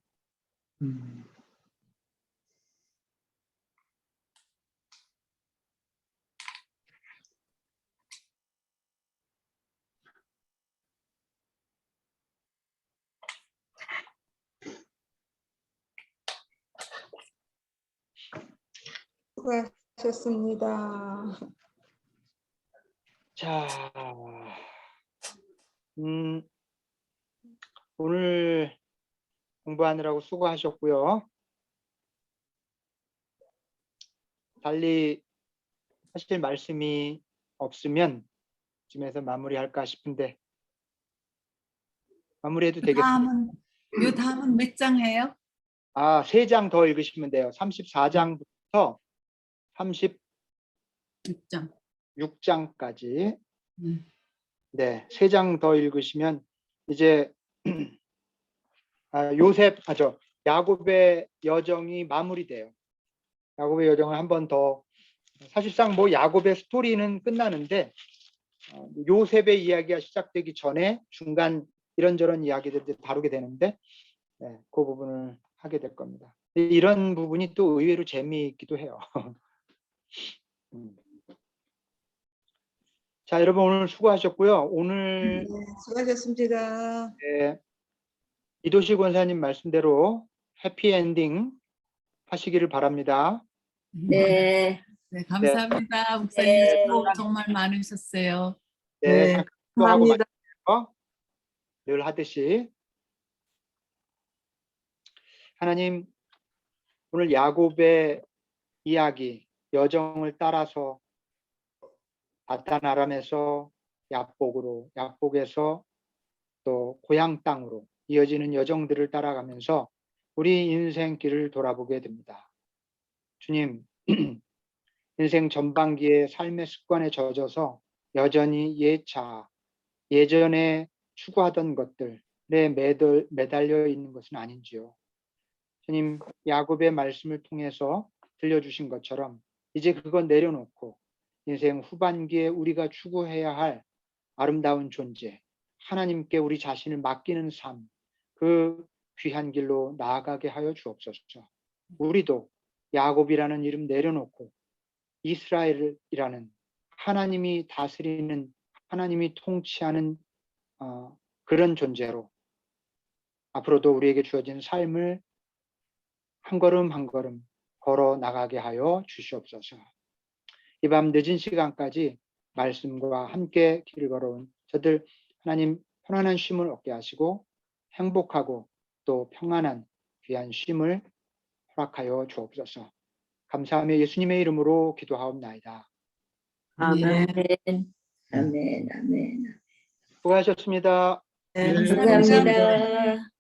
수고하셨습니다. 자, 오늘 공부하느라고 수고하셨고요. 달리 하실 말씀이 없으면 이쯤에서 마무리할까 싶은데 마무리해도 되겠습니다. 요 다음은 몇 장 해요? 3장 더 읽으시면 돼요. 34장부터 36장까지. 네, 3장 더 읽으시면 이제 야곱의 여정이 마무리돼요. 야곱의 여정을 한 번 더, 사실상 뭐 야곱의 스토리는 끝나는데 요셉의 이야기가 시작되기 전에 중간 이런저런 이야기들을 다루게 되는데 그 부분을 하게 될 겁니다. 이런 부분이 또 의외로 재미있기도 해요. 자, 여러분 오늘 수고하셨고요. 오늘 수고하셨습니다. 이도실 권사님 말씀대로 해피엔딩 하시기를 바랍니다. 네. 네, 감사합니다. 목사님 네. 수고 정말 많으셨어요. 네, 네, 또 하고 감사합니다. 마치고요. 늘 하듯이 하나님, 오늘 야곱의 이야기, 여정을 따라서 다단 아람에서 야복으로, 야복에서 또 고향 땅으로 이어지는 여정들을 따라가면서 우리 인생길을 돌아보게 됩니다. 주님, 인생 전반기에 삶의 습관에 젖어서 여전히 예전에 추구하던 것들에 매달려 있는 것은 아닌지요. 주님, 야곱의 말씀을 통해서 들려주신 것처럼 이제 그건 내려놓고 인생 후반기에 우리가 추구해야 할 아름다운 존재, 하나님께 우리 자신을 맡기는 삶, 그 귀한 길로 나아가게 하여 주옵소서. 우리도 야곱이라는 이름 내려놓고 이스라엘이라는 하나님이 다스리는, 하나님이 통치하는 그런 존재로 앞으로도 우리에게 주어진 삶을 한 걸음 한 걸음 걸어 나가게 하여 주시옵소서. 이 밤 늦은 시간까지 말씀과 함께 길을 걸어온 저들 하나님 편안한 쉼을 얻게 하시고 행복하고 또 평안한 귀한 쉼을 허락하여 주옵소서. 감사하며 예수님의 이름으로 기도하옵나이다. 아멘. 아멘. 아멘. 수고하셨습니다. 네, 감사합니다.